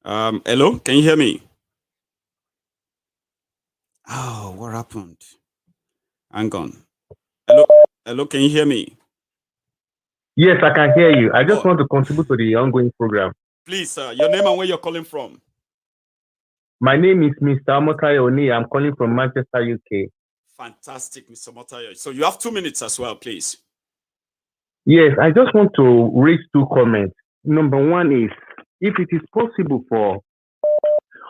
Hello, can you hear me? Oh, what happened? Hang on. Hello, can you hear me? Yes, I can hear you. I just want to contribute to the ongoing program. Please, your name and where you're calling from. My name is Mr. Omotayo Oni. I'm calling from Manchester, UK. Fantastic, Mr. Omotayo. So you have 2 minutes as well, please. Yes, I just want to raise two comments. Number one is, if it is possible for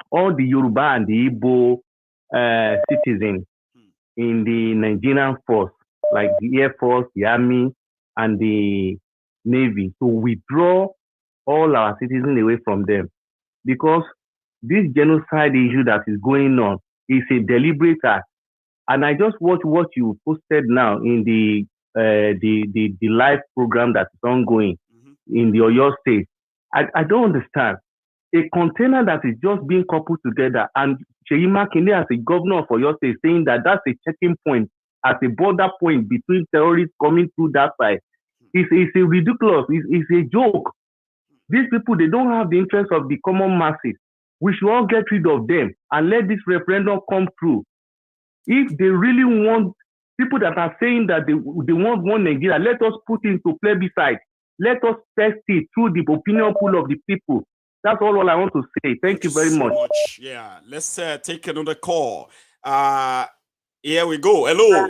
all the Yoruba and the Igbo citizens in the Nigerian force, like the Air Force, the Army, and the Navy, to withdraw all our citizens away from them. Because this genocide issue that is going on is a deliberate act. And I just watched what you posted now in the live program that is ongoing in the Oyo State. I don't understand. A container that is just being coupled together, and Seyi Makinde as a governor of Oyo State saying that that's a checking point at a border point between terrorists coming through that side. It's a ridiculous, it's a joke. These people, they don't have the interest of the common masses. We should all get rid of them and let this referendum come through. If they really want, people that are saying that they want one Nigeria, let us put into plebiscite. Let us test it through the opinion pool of the people. That's all I want to say. Thank you very much. Yeah, let's take another call. Here we go. Hello.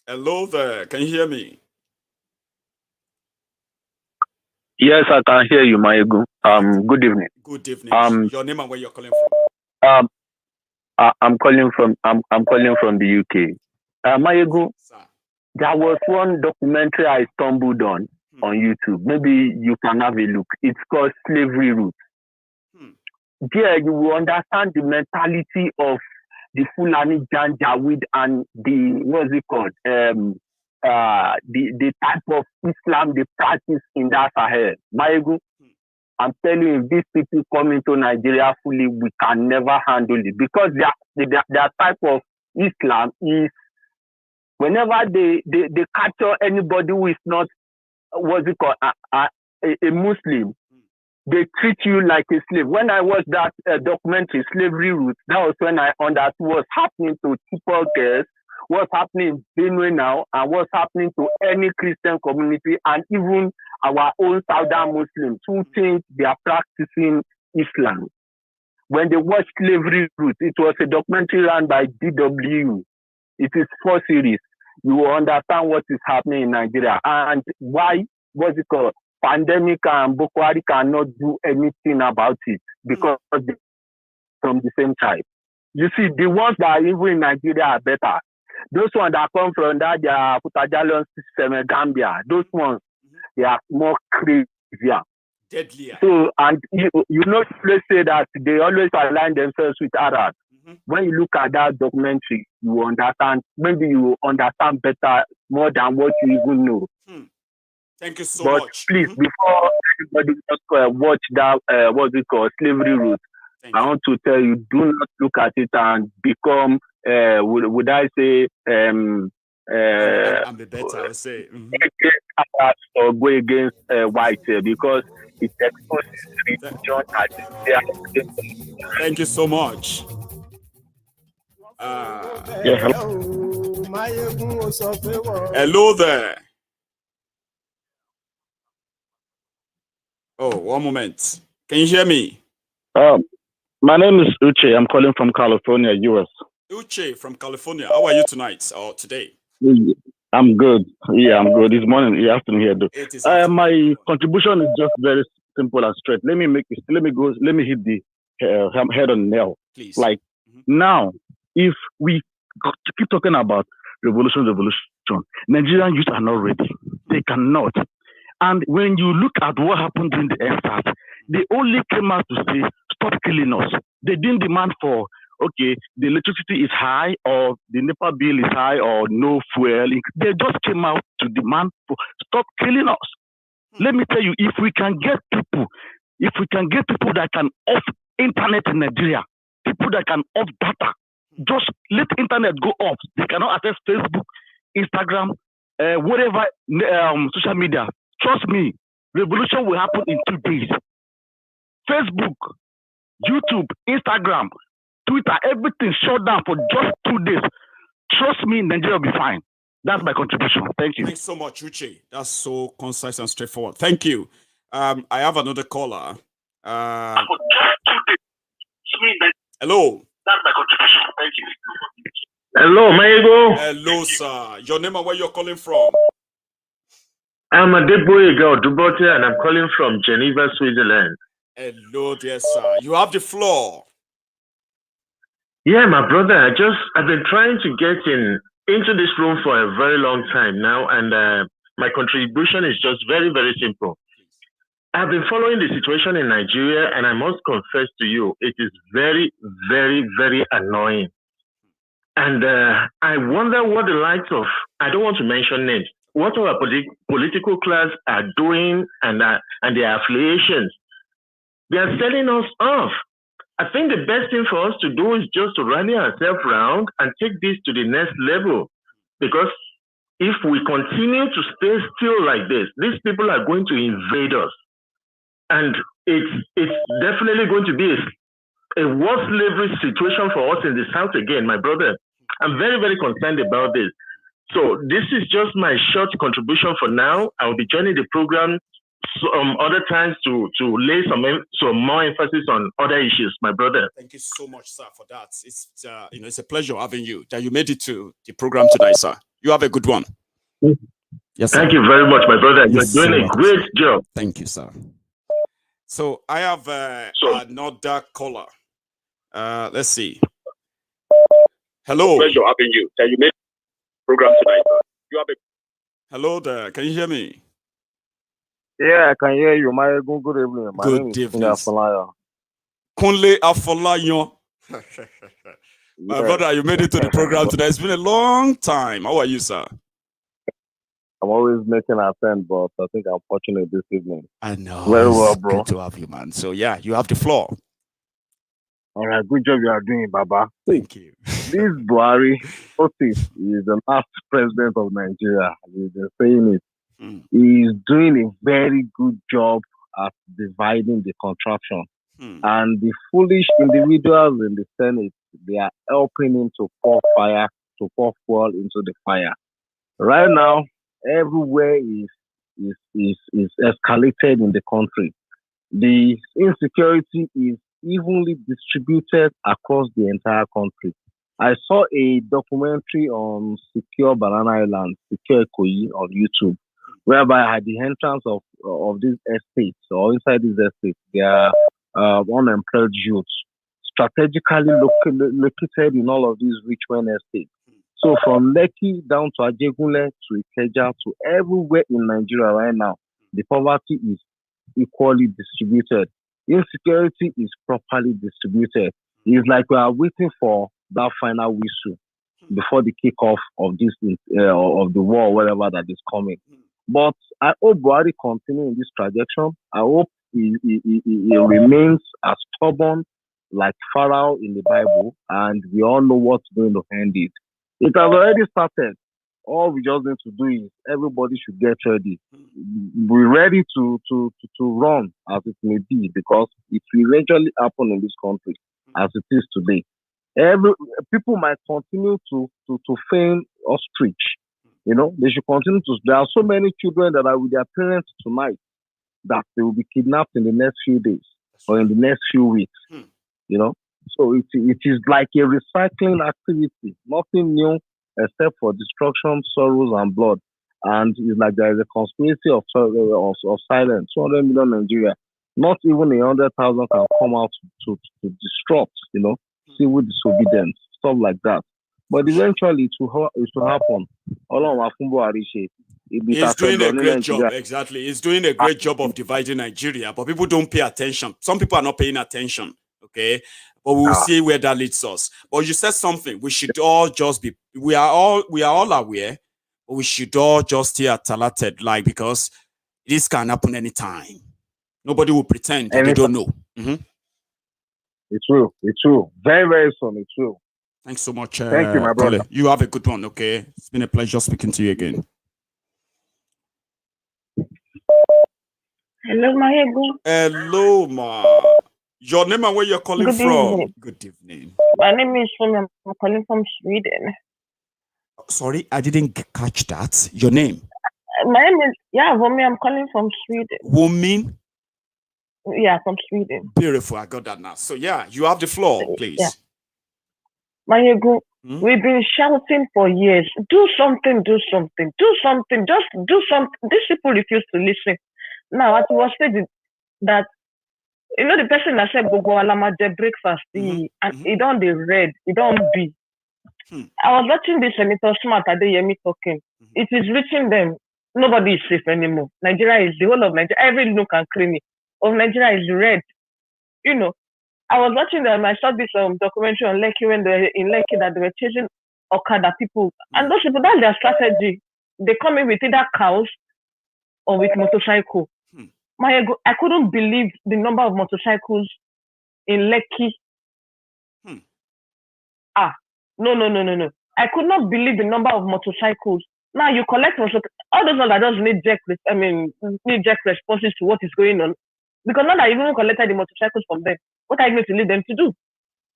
Hello there. Can you hear me? Yes, I can hear you, Maiyegun. Good evening. Good evening. Your name and where you're calling from? I'm calling from the UK. Maiyegun, there was one documentary I stumbled on YouTube. Maybe you can have a look. It's called Slavery Roots. There you will understand the mentality of the Fulani Janjaweed and the, what's it called? The type of Islam they practice in that Sahel. Maiyegun, I'm telling you, if these people come into Nigeria fully, we can never handle it, because their type of Islam is, whenever they capture anybody who is not, what's it called, a Muslim, they treat you like a slave. When I watched that documentary, Slavery Roots, that was when I understood what's happening to Chibok girls, what's happening in Benue now, and what's happening to any Christian community, and even our own Southern Muslims who think they are practicing Islam. When they watch Slavery Roots, it was a documentary run by DW. It is 4 series. You will understand what is happening in Nigeria and why, what's it called, pandemic and Buhari cannot do anything about it, because they're from the same tribe. You see, the ones that are even in Nigeria are better. Those ones that come from that, they are Putajalon system, Gambia. Those ones, they are more crazier. Deadlier. So, and you know, let's say that they always align themselves with Arabs. When you look at that documentary, you understand, maybe you understand better, more than what you even know. Thank you so much. But please, before everybody watch that, what's it called, Slavery Roots, I want to tell you, do not look at it and become, would I say, I'm the better, I would say. Or go against white, because it exposes religion. Thank you so much. Hello there. Oh, one moment. Can you hear me? My name is Uche. I'm calling from California, US. Uche from California. How are you tonight or today? I'm good. Yeah, I'm good. This morning, afternoon here. My contribution is just very simple and straight. Let me hit the head on the nail. Please. Like now, if we keep talking about revolution, Nigerian youth are not ready. They cannot. And when you look at what happened during the EndSARS, they only came out to say, stop killing us. They didn't demand for, okay, the electricity is high, or the NEPA bill is high, or no fuel. They just came out to demand for, stop killing us. Let me tell you, if we can get people that can off internet in Nigeria, people that can off data, just let internet go off. They cannot access Facebook, Instagram, whatever social media. Trust me, revolution will happen in 2 days. Facebook, YouTube, Instagram, Twitter, everything shut down for just 2 days. Trust me, Nigeria will be fine. That's my contribution. Thank you. Thanks so much, Uche. That's so concise and straightforward. Thank you. I have another caller. Hello. That's my contribution. Thank you. Hello, Maiyegun. Hello, sir. Your name and where you're calling from? I'm Adeboye Dubote, and I'm calling from Geneva, Switzerland. Hello, dear sir. You have the floor. Yeah, my brother. I've been trying to get into this room for a very long time now, and my contribution is just very, very simple. I've been following the situation in Nigeria, and I must confess to you, it is very, very, very annoying. And I wonder what the likes of, I don't want to mention names, what our political class are doing and their affiliations. They are selling us off. I think the best thing for us to do is just to rally ourselves around and take this to the next level. Because if we continue to stay still like this, these people are going to invade us. And it's definitely going to be a worse slavery situation for us in the South again, my brother. I'm very, very concerned about this. So this is just my short contribution for now. I'll be joining the program some other times to lay some more emphasis on other issues, my brother. Thank you so much, sir, for that. It's it's a pleasure having you. That you made it to the program tonight, sir. You have a good one. Yes, sir. Thank you very much, my brother. You're Yes, doing a great job. Thank you, sir. So I have another caller. Let's see. Hello. Pleasure having you. That you made the program tonight, sir. You have a Hello there. Can you hear me? Yeah, I can hear you. Maiyegun, good evening. My name is evening. Kunle Afolayan. Kunle Afolayan. My brother, you made it to the program today. It's been a long time. How are you, sir? I'm always making an attempt, but I think I'm fortunate this evening. I know. Very well, bro. Good to have you, man. So yeah, you have the floor. All right, good job you are doing, Baba. Thank you. This Buhari, Otis, is the last president of Nigeria. We've been saying it. He's doing a very good job at dividing the contraption. And the foolish individuals in the Senate, they are helping him to pour fuel into the fire. Right now, everywhere is escalated in the country. The insecurity is evenly distributed across the entire country. I saw a documentary on Secure Banana Island, Secure Ikoyi on YouTube, whereby at the entrance of these estates or inside these estates, there are unemployed youths strategically located in all of these rich men estates. So from Lekki down to Ajegunle to Ikeja to everywhere in Nigeria right now, the poverty is equally distributed. Insecurity is properly distributed. It's like we are waiting for that final whistle before the kickoff of this of the war, whatever that is coming. But I hope Buhari continue in this trajectory. I hope he remains as stubborn like Pharaoh in the Bible, and we all know what's going to end it. It has already started. All we just need to do is everybody should get ready. Be ready to run as it may be, because it will eventually happen in this country as it is today. People might continue to feign ostrich. You know, they should continue to. There are so many children that are with their parents tonight that they will be kidnapped in the next few days or in the next few weeks. You know, so it is like a recycling activity, nothing new except for destruction, sorrows, and blood. And it's like there is a conspiracy of silence. 200 million Nigeria, not even 100,000 can come out to disrupt, you know, civil disobedience, stuff like that. But eventually it will happen. He's doing a great job, exactly. He's doing a great job of dividing Nigeria, but people don't pay attention. Some people are not paying attention, okay? But we'll see where that leads us. But you said something. We should all just be, we are all aware, but we should all just stay alerted, like, because this can happen anytime. Nobody will pretend that they don't know. It's true. It's true. Very, very soon. It's true. Thanks so much. Thank you, my brother. You have a good one, okay? It's been a pleasure speaking to you again. Hello, Maiyegun. Hello, ma. Your name and where you're calling Good from? evening. Good evening. My name is Fumi. I'm calling from Sweden. Sorry, I didn't catch that. Your name? My name is Fumi. I'm calling from Sweden. Woman? Yeah, from Sweden. Beautiful. I got that now. So yeah, you have the floor, please. Yeah. Maiyegun, we've been shouting for years. Do something, do something, do something, just do something. These people refuse to listen. Now, it was said that, you know, the person that said, Gogo Alama breakfast, and he don't be red, he don't be. I was watching the Senator Smart Adeyemi talking. It is reaching them. Nobody is safe anymore. Nigeria is the whole of Nigeria. Every nook and cranny of Nigeria is red. You know, I was watching them. I saw this documentary on Lekki when they were in Lekki that they were chasing Okada people. And those people, that's their strategy. they come in with either cows or with motorcycle. Mayego, I couldn't believe the number of motorcycles in Lekki. No. I could not believe the number of motorcycles. Now you collect all those ones that just need direct responses to what is going on. Because now that you've even collected the motorcycles from them, what are you going to leave them to do?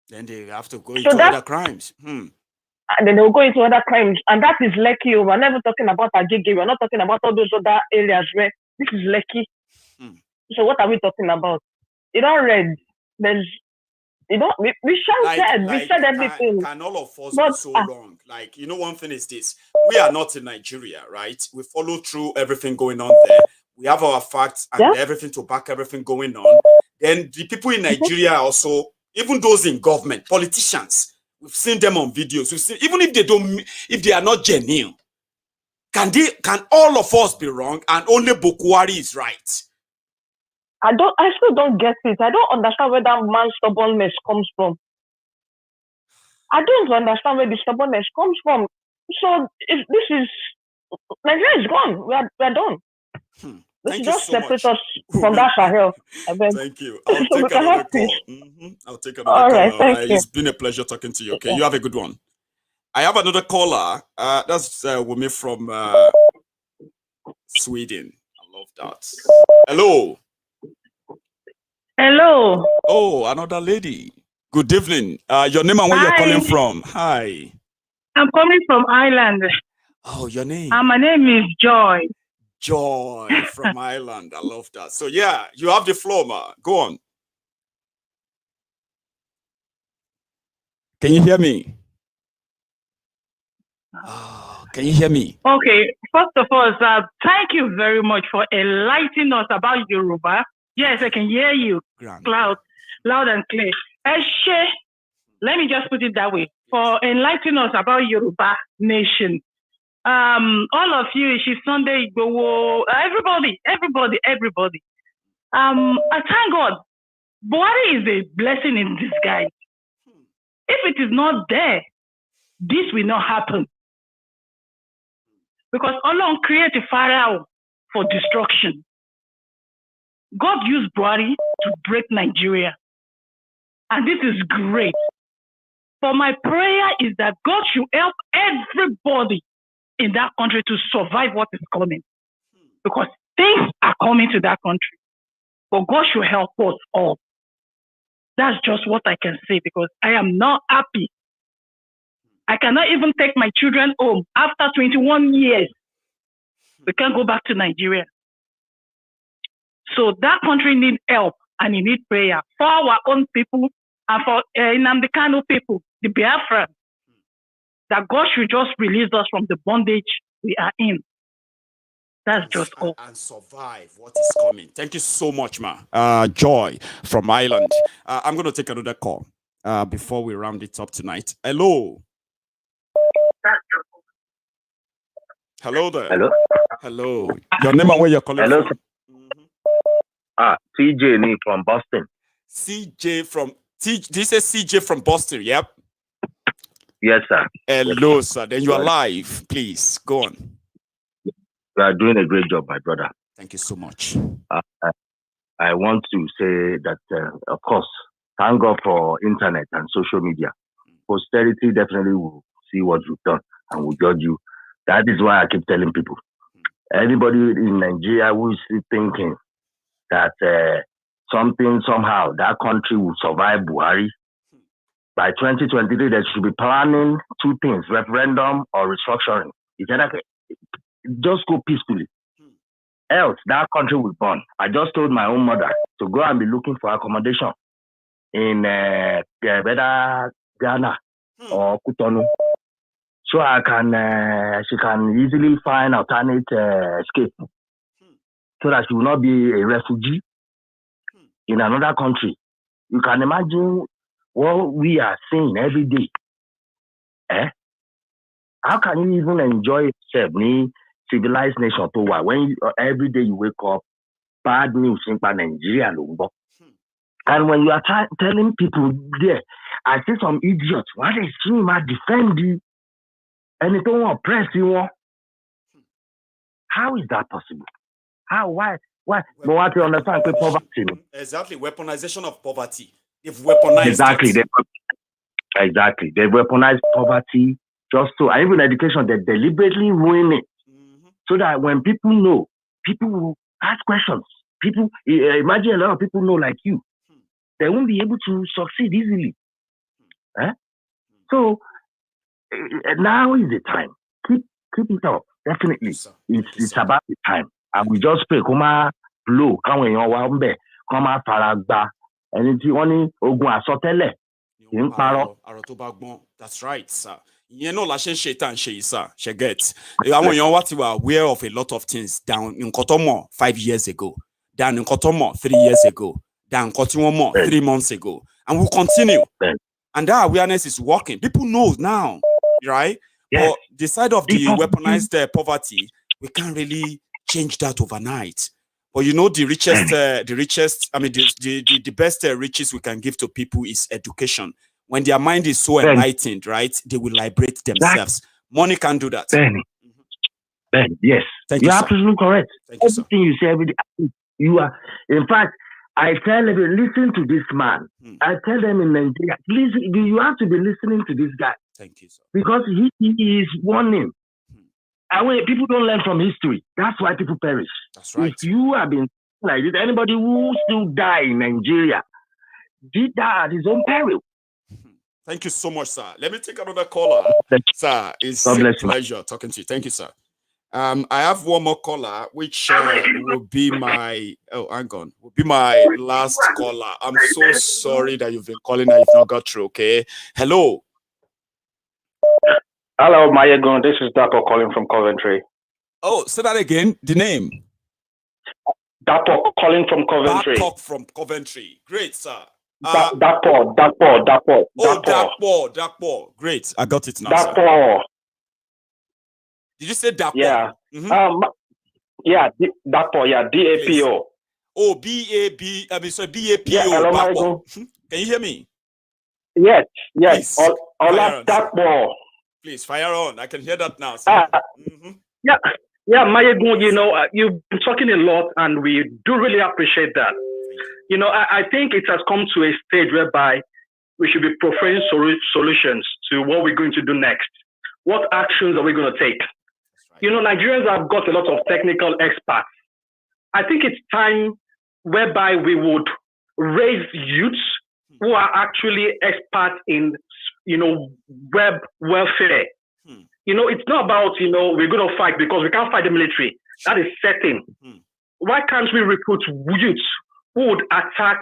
Then they have to go into other crimes. And then they'll go into other crimes. And that is Lekki. We're never talking about Agege. We're not talking about all those other areas where this is Lekki. So what are we talking about? You don't read. We shouted. We said everything. Can all of us be so wrong? Like, one thing is this. We are not in Nigeria, right? We follow through everything going on there. We have our facts and everything to back everything going on. Then the people in Nigeria also, even those in government, politicians, we've seen them on videos. We've seen, even if they are not genuine, can all of us be wrong and only Buhari is right? I still don't get it. I don't understand where that man's stubbornness comes from. I don't understand where the stubbornness comes from. So if this is Nigeria is gone. We are done. Let's just separate us from that Sahel. Thank you. I'll take another call. I'll take another call. All right, thank you. It's been a pleasure talking to you. Okay, you have a good one. I have another caller. That's Wumi from Sweden. I love that. Hello. Hello. Oh, another lady. Good evening. Your name and where you're calling from? Hi. I'm coming from Ireland. Oh, your name? My name is Joy. Joy from Ireland. I love that. So yeah, you have the floor, ma. Go on. Can you hear me? Oh, can you hear me? Okay. First of all, thank you very much for enlightening us about Yoruba. Yes, I can hear you. Loud and clear. Eshe, let me just put it that way. For enlightening us about Yoruba nation. All of you, Sunday, everybody. I thank God. Buhari is a blessing in disguise. If it is not there, this will not happen. Because Allah created Pharaoh for destruction. God used Buhari to break Nigeria. And this is great. For my prayer is that God should help everybody in that country to survive what is coming. Because things are coming to that country. But God should help us all. That's just what I can say because I am not happy. I cannot even take my children home after 21 years. We can't go back to Nigeria. So that country needs help and it needs prayer for our own people and for Nnamdi Kanu people, the Biafran, that God should just release us from the bondage we are in. That's just all. And survive what is coming. Thank you so much, ma. Joy from Ireland. I'm going to take another call before we round it up tonight. Hello. Hello there. Hello. Your name and where you're calling from? CJ from Boston. CJ from this is CJ from Boston, yep. Yes, sir. Hello, sir. Then you are live. Please go on. You are doing a great job, my brother. Thank you so much. I want to say that, of course, thank God for internet and social media. Posterity definitely will see what you've done and will judge you. That is why I keep telling people. Anybody in Nigeria who is thinking that somehow that country will survive Buhari, by 2023, they should be planning two things, referendum or restructuring. Just go peacefully. Else, that country will burn. I just told my own mother to go and be looking for accommodation in Ghana or Cotonou. So she can easily find alternate escape. So that she will not be a refugee in another country. You can imagine what we are seeing every day. How can you even enjoy yourself in civilized nation when every day you wake up, bad news in Nigeria? And when you are telling people there, I see some idiots, why they see him defend you, and they don't oppress you. How is that possible? How? Why? No one to understand the poverty. Exactly, weaponization of poverty. They've weaponized Exactly. it. Exactly. They weaponize poverty just so, and even education, they deliberately ruin it so that when people know, people will ask questions. People, imagine a lot of people know like you, they won't be able to succeed easily. So now is the time. Keep it up. Definitely, it's about the time, and we just pray. Come blow, come when you're one be, come faragba, and it's only ogun asotele. That's right, sir. You know, like shaitan sir. She gets. I want you what you are aware of a lot of things down in Kotomo 5 years ago, down in Kotomo 3 years ago, down Kotomo 3 months ago, and we'll continue. And that awareness is working. People know now, right? But the side of the weaponized poverty, we can't really change that overnight. But you know, the richest, I mean, the best riches we can give to people is education. When their mind is so enlightened, right, they will liberate themselves. Money can do that. Yes. Thank You're you, sir. absolutely correct. Thank you, sir. Everything you say, every day, you are. In fact, I tell them, listen to this man. I tell them in Nigeria, listen, you have to be listening to this guy. Thank you, sir. Because he is warning. And when people don't learn from history, that's why people perish. That's right. If you have been like this, anybody who still die in Nigeria did that at his own peril. Thank you so much, sir. Let me take another caller. Sir, it's a pleasure talking to you. Thank you, sir. I have one more caller, which will be my will be my last caller. I'm so sorry that you've been calling and you've not got through. Okay. Hello. Hello, Maiyegun. This is Dapo calling from Coventry. Oh, say that again. The name. Dapo calling from Coventry. Dapo from Coventry. Great, sir. Dapo. Oh, Dapo. Great. I got it now. Dapo. Sir. Did you say Dapo? Yeah. Mm-hmm. Dapo. Yeah. DAPO. Oh, BAB. I mean, so BAPO. Yeah, hello, Maiyegun. Can you hear me? Yes. Dapo. Please fire on. I can hear that now. Sir. Yeah, Maiyegun, you know, you've been talking a lot and we do really appreciate that. You know, I think it has come to a stage whereby we should be providing solutions to what we're going to do next. What actions are we going to take? Right. You know, Nigerians have got a lot of technical experts. I think it's time whereby we would raise youths who are actually experts in, you know, web welfare. You know, it's not about, you know, we're going to fight because we can't fight the military. That is certain. Why can't we recruit youths who would attack,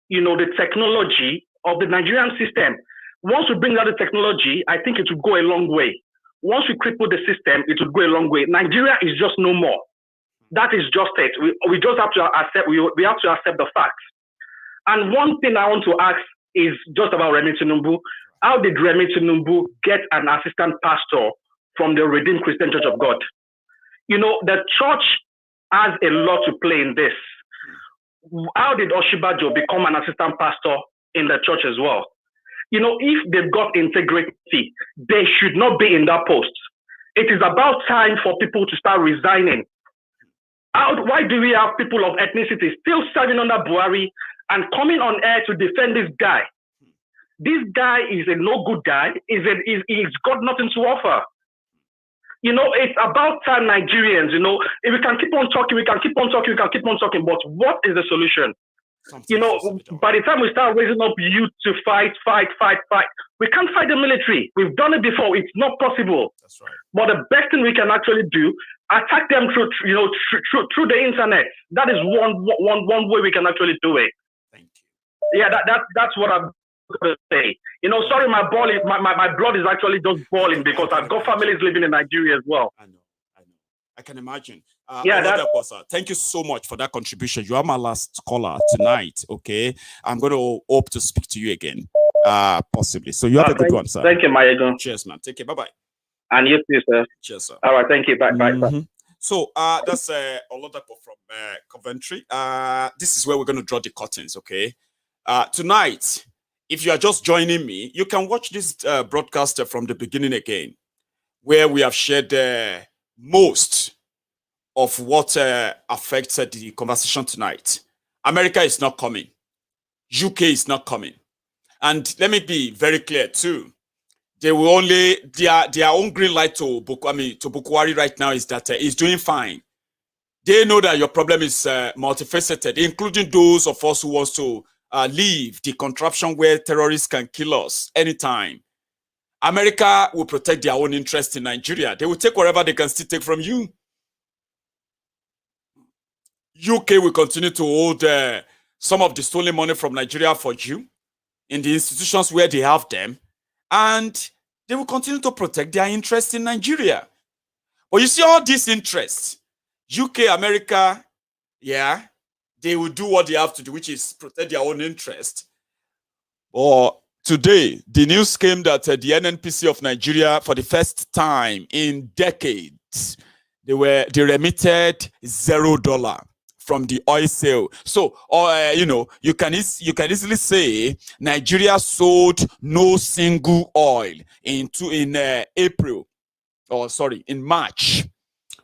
you know, the technology of the Nigerian system? Once we bring out the technology, I think it will go a long way. Once we cripple the system, it will go a long way. Nigeria is just no more. That is just it. We just have to accept, we have to accept the facts. And one thing I want to ask is just about Remi Tinubu. How did Remi Tinubu get an assistant pastor from the Redeemed Christian Church of God? You know, the church has a lot to play in this. How did Oshibajo become an assistant pastor in the church as well? You know, if they've got integrity, they should not be in that post. It is about time for people to start resigning. Why do we have people of ethnicity still serving under Buhari and coming on air to defend this guy? This guy is a no-good guy. He's got nothing to offer. You know, it's about time, Nigerians, you know, if we can keep on talking, but what is the solution? You know, by the time we start raising up youth to fight, we can't fight the military. We've done it before. It's not possible. That's right. But the best thing we can actually do, attack them through the internet. That is one way we can actually do it. Thank you. Yeah, that's what I'm going to say. You know, sorry, my blood is actually just boiling because I've got families living in Nigeria as well. I know. I can imagine. Thank you so much for that contribution. You are my last caller tonight. Okay, I'm going to hope to speak to you again, possibly. So you have a good one, sir. Thank you, Maiyegun. Cheers, man. Take care. Bye. And you too, sir. Cheers, sir. All right, thank you. Bye. So that's Oladapo from Coventry. This is where we're going to draw the curtains. Okay, tonight, if you are just joining me, you can watch this broadcast from the beginning again, where we have shared most of what affects the conversation tonight. America is not coming. UK is not coming. And let me be very clear too. They will only their own green light to Buhari right now is that he's doing fine. They know that your problem is multifaceted, including those of us who wants to leave the contraption where terrorists can kill us anytime. America will protect their own interest in Nigeria. They will take whatever they can still take from you. UK will continue to hold some of the stolen money from Nigeria for you in the institutions where they have them, and they will continue to protect their interest in Nigeria. But you see all these interests, UK, America, yeah, they will do what they have to do, which is protect their own interest. Or today, the news came that the NNPC of Nigeria, for the first time in decades, they remitted $0 from the oil sale. So, you can easily say Nigeria sold no single oil in March,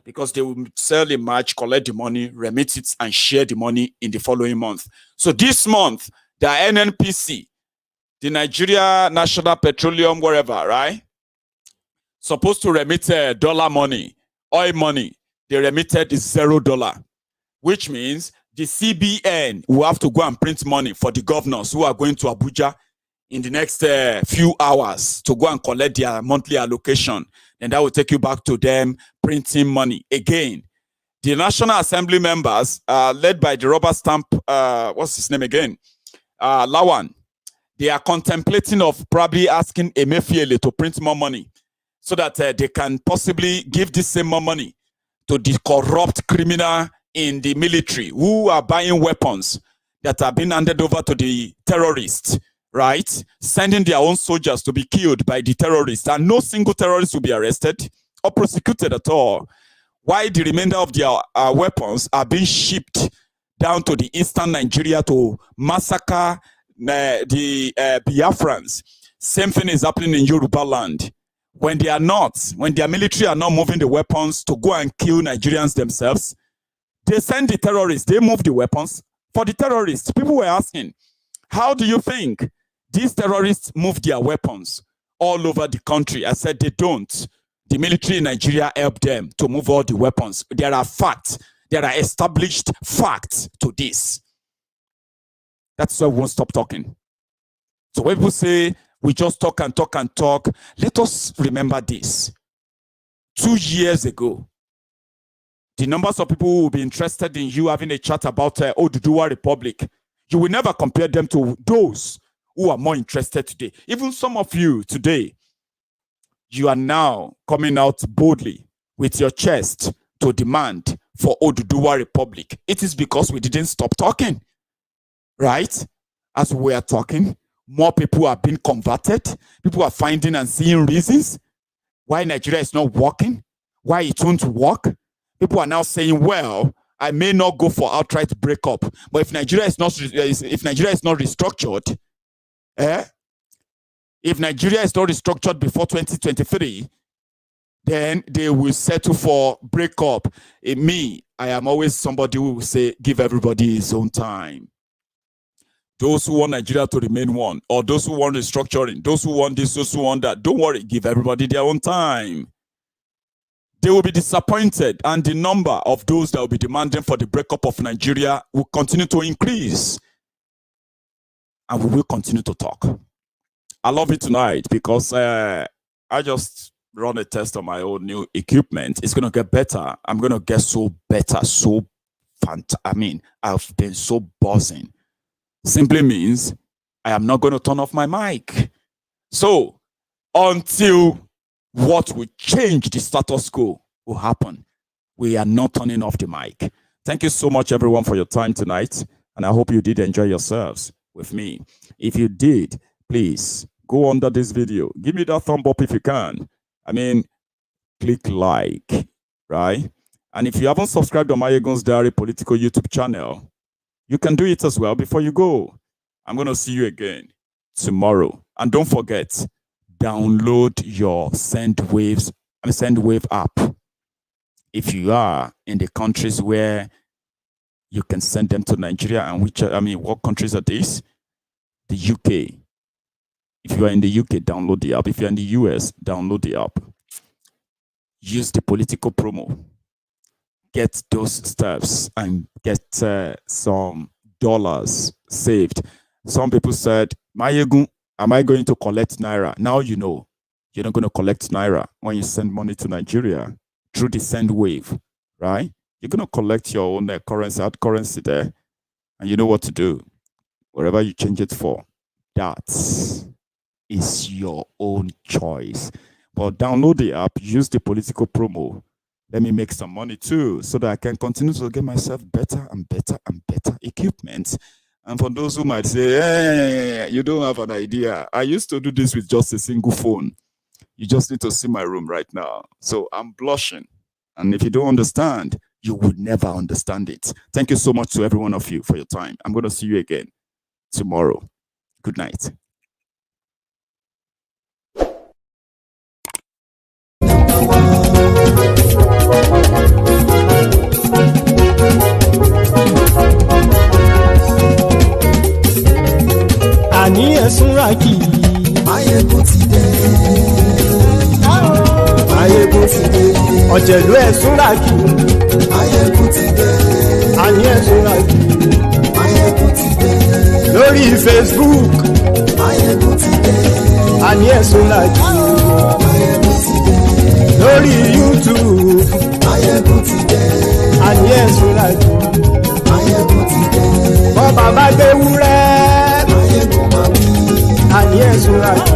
because they will sell in March, collect the money, remit it, and share the money in the following month. So this month, the NNPC, the Nigeria National Petroleum, wherever, right, supposed to remit dollar money, oil money. They remitted $0. Which means the CBN will have to go and print money for the governors who are going to Abuja in the next few hours to go and collect their monthly allocation. And that will take you back to them printing money. Again, the National Assembly members, led by the rubber stamp, what's his name again? Lawan. They are contemplating of probably asking Emefiele to print more money so that they can possibly give this same more money to the corrupt criminal in the military who are buying weapons that are being handed over to the terrorists, right? Sending their own soldiers to be killed by the terrorists, and no single terrorist will be arrested or prosecuted at all. While the remainder of their weapons are being shipped down to the eastern Nigeria to massacre the Biafrans. Same thing is happening in Yoruba land. When their military are not moving the weapons to go and kill Nigerians themselves, they send the terrorists, they move the weapons for the terrorists. People were asking, how do you think these terrorists move their weapons all over the country? I said they don't. The military in Nigeria help them to move all the weapons. There are facts. There are established facts to this. That's why we won't stop talking. So when people say we just talk and talk and talk, let us remember this. 2 years ago, the numbers of people who will be interested in you having a chat about Oduduwa Republic, you will never compare them to those who are more interested today. Even some of you today, you are now coming out boldly with your chest to demand for Oduduwa Republic. It is because we didn't stop talking, right? As we are talking, more people are being converted. People are finding and seeing reasons why Nigeria is not working, why it won't work. People are now saying, well, I may not go for outright breakup, but if Nigeria is not restructured, if Nigeria is not restructured before 2023, then they will settle for breakup. I am always somebody who will say, give everybody his own time. Those who want Nigeria to remain one, or those who want restructuring, those who want this, those who want that, don't worry, give everybody their own time. They will be disappointed, and the number of those that will be demanding for the breakup of Nigeria will continue to increase. And we will continue to talk. I love it tonight because I just run a test on my own new equipment. It's going to get better. I'm going to get so better, so fantastic. I mean, I've been so buzzing. Simply means I am not going to turn off my mic. So, until what will change the status quo will happen, we are not turning off the mic. Thank you so much, everyone, for your time tonight. And I hope you did enjoy yourselves with me. If you did, please go under this video. Give me that thumb up if you can. I mean, click like, right? And if you haven't subscribed to Maiyegun's Diary Political YouTube channel, you can do it as well before you go. I'm going to see you again tomorrow. And don't forget, download your Sendwave app. if you are in the countries where you can send them to Nigeria, and what countries are these? The UK. If you are in the UK, download the app. If you're in the US, download the app. Use the Politico promo. Get those steps and get some dollars saved. Some people said, Maiyegun, am I going to collect Naira? Now you know you're not going to collect Naira when you send money to Nigeria through the Sendwave, right? You're going to collect your own currency, hard currency there, and you know what to do. Wherever you change it for, that is your own choice. But download the app, use the Politico promo. Let me make some money too, so that I can continue to get myself better and better and better equipment. And for those who might say, hey, you don't have an idea. I used to do this with just a single phone. You just need to see my room right now. So I'm blushing. And if you don't understand, you would never understand it. Thank you so much to every one of you for your time. I'm going to see you again tomorrow. Good night. Àní ẹ̀sùn ràkì. Maiyegun ti dé. Maiyegun ti dé. Ọ̀jẹ̀lú ẹ̀sùn ràkì. Maiyegun ti dé. Àní ẹ̀sùn ràkì. Maiyegun ti dé. Lórí Facebook. Maiyegun ti dé. Àní ẹ̀sùn ràkì. Maiyegun ti dé. Lórí YouTube. Maiyegun ti dé. Àní ẹ̀sùn ràkì. Maiyegun ti dé. Bọ́ bàbá gbé wúrẹ́. Àní ẹ̀sùn ràkì.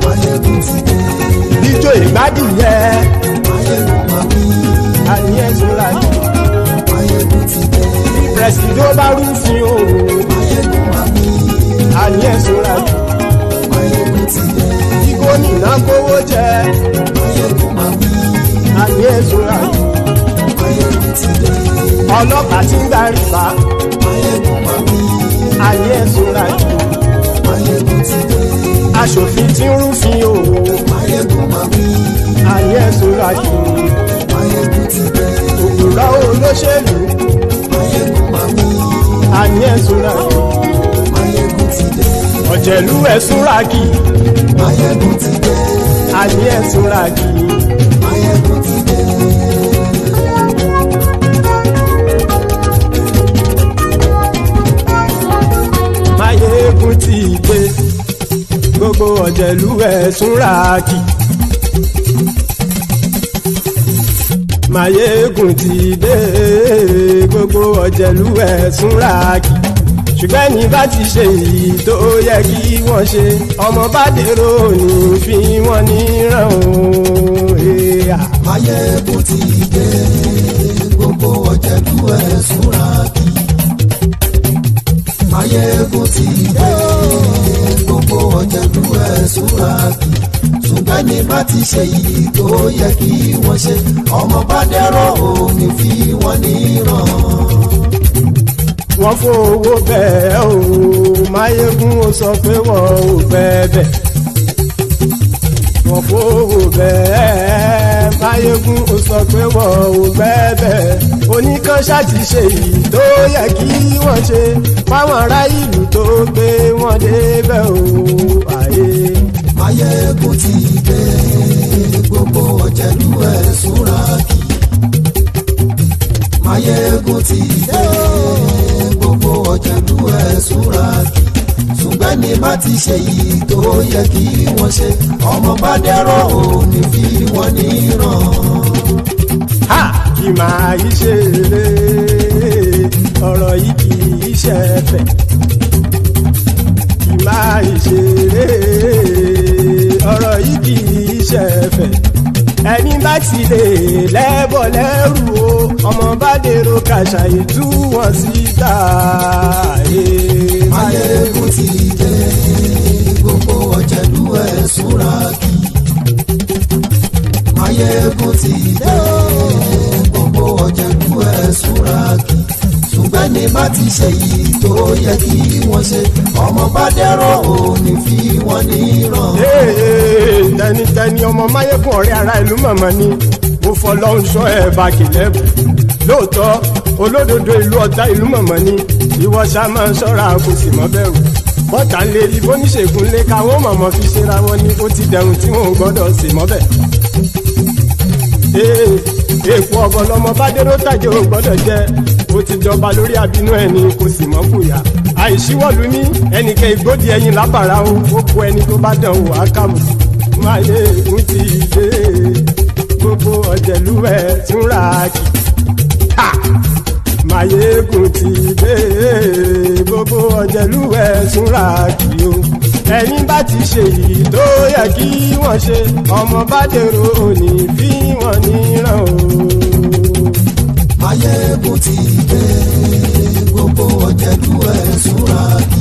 Maiyegun ti dé. Bíjó ìgbádìyẹ. Àní ẹ̀sùn ràkì. Maiyegun ti dé. Bí pẹ̀sìdó bá rúfin o. Àní ẹ̀sùn ràkì. Maiyegun ti dé. Bí gómìnà kówó jẹ. Àní ẹ̀sùn ràkì. Maiyegun ti dé. Ọlọ́pàá tí ń gba rìbá. Àní ẹ̀sùn ràkì. Maiyegun ti dé. Aṣòfin tí ń rúfin o. Maiyegun máa wí. Àní ẹ̀sùn ràkì. Maiyegun ti dé. Òpùrọ́ olóṣèlú. Maiyegun máa wí. Àní ẹ̀sùn ràkì. Maiyegun ti dé. Ọ̀jẹ̀lú ẹ̀sùn ràkì. Maiyegun ti dé. Àní ẹ̀sùn ràkì. Maiyegun ti dé. Maiyegun ti dé. Gbogbo ọ̀jẹ̀lú ẹ̀sùn ràkì. Maiyegun ti dé. Gbogbo ọ̀jẹ̀lú ẹ̀sùn ràkì. Ṣùgbọ́n ní bá ti ṣe èyí tó yẹ kí wọ́n ṣe, ọmọ bá dèrò ní fi wọ́n níran o. Maiyegun ti dé. Gbogbo ọ̀jẹ̀lú ẹ̀sùn ràkì. Maiyegun ti dé. Gbogbo ọ̀jẹ̀lú ẹ̀sùn ràkì. Ṣùgbọ́n ní bá ti ṣe èyí tó yẹ kí wọ́n ṣe, ọmọ bá dèrò ní fi wọ́n níran. Wọ́n fowó bẹ́ẹ̀ o. Maiyegun ó sọ pé wọ́n ò bẹ́ẹ̀. Wọ́n fowó bẹ́ẹ̀. Maiyegun ó sọ pé wọ́n ò bẹ́ẹ̀. Oníkan ṣáàtì ṣe èyí tó yẹ kí wọ́n ṣe fáwọn ará ìlú tó gbé wọn débẹ̀ o. Maiyegun ti dé. Gbogbo ọ̀jẹ̀lú ẹ̀sùn ràkì. Maiyegun ti dé. Gbogbo ọ̀jẹ̀lú ẹ̀sùn ràkì. Ṣùgbọ́n ní bá ti ṣe èyí tó yẹ kí wọ́n ṣe, ọmọ bá dẹ́rọ̀ ò ní fi wọ́n níran. Kì máa yí ṣe eré, ọ̀rọ̀ yìí kì í ṣe ẹ̀fẹ̀. Kì máa yí ṣe eré, ọ̀rọ̀ yìí kì í ṣe ẹ̀fẹ̀. Ẹni bá ti lè lẹ́bọ̀ lẹ́rù o, ọmọ bá dèrò kàṣàyè tú wọn síta. Maiyegun ti dé. Gbogbo ọ̀jẹ̀lú ẹ̀sùn ràkì. Maiyegun ti dé. Gbogbo ọ̀jẹ̀lú ẹ̀sùn ràkì. Ṣùgbọ́n ní bá ti ṣe èyí tó yẹ kí wọ́n ṣe, ọmọ bá dẹ́rọ̀ ò ní fi wọ́n níran. Tẹnitẹni ọmọ Maiyegun ọ̀rẹ́ ara ìlú mọ̀mọ́ ni. ó fọlọ́run ṣọ́ ẹ̀ bá kìlẹ́bù lóòótọ́ olódodo ìlú ọ̀tá ìlú mọ̀mọ́ ni ìwọ ṣá máa ń ṣọ́ra kò sì mọ́ bẹ̀rù bọ́tà ń lè rí bóníṣègùn lé káwọn mọ̀mọ́ fi ṣera wọn ni ó ti dẹrùn tí wọn ò gbọ́dọ̀ sè mọ́bẹ̀. èèpo ọ̀bọ̀ lọmọ bá dérò tàjẹ́ ò gbọ́dọ̀ jẹ́ ó ti jọba lórí abínú ẹni kò sì mọ́ fòyà àìsíwọ́lu ní ẹnìkẹ́ ìgbódì ẹyin lábàrá ó kó ẹni tó bá dán wò á kàmù Maiyegun ti dé gbogbo ọ̀jẹ̀lú ẹ̀ tún ra kì Maiyegun ti dé gbogbo ọ̀jẹ̀lú ẹ̀ tún ra kì o ẹni bá ti ṣe yìí tó yẹ kí wọ́n ṣe ọmọ bá dèrò òní bí wọ́n níran o. Maiyegun ti dé gbogbo ọ̀jẹ̀lú ẹ̀ tún ra kì.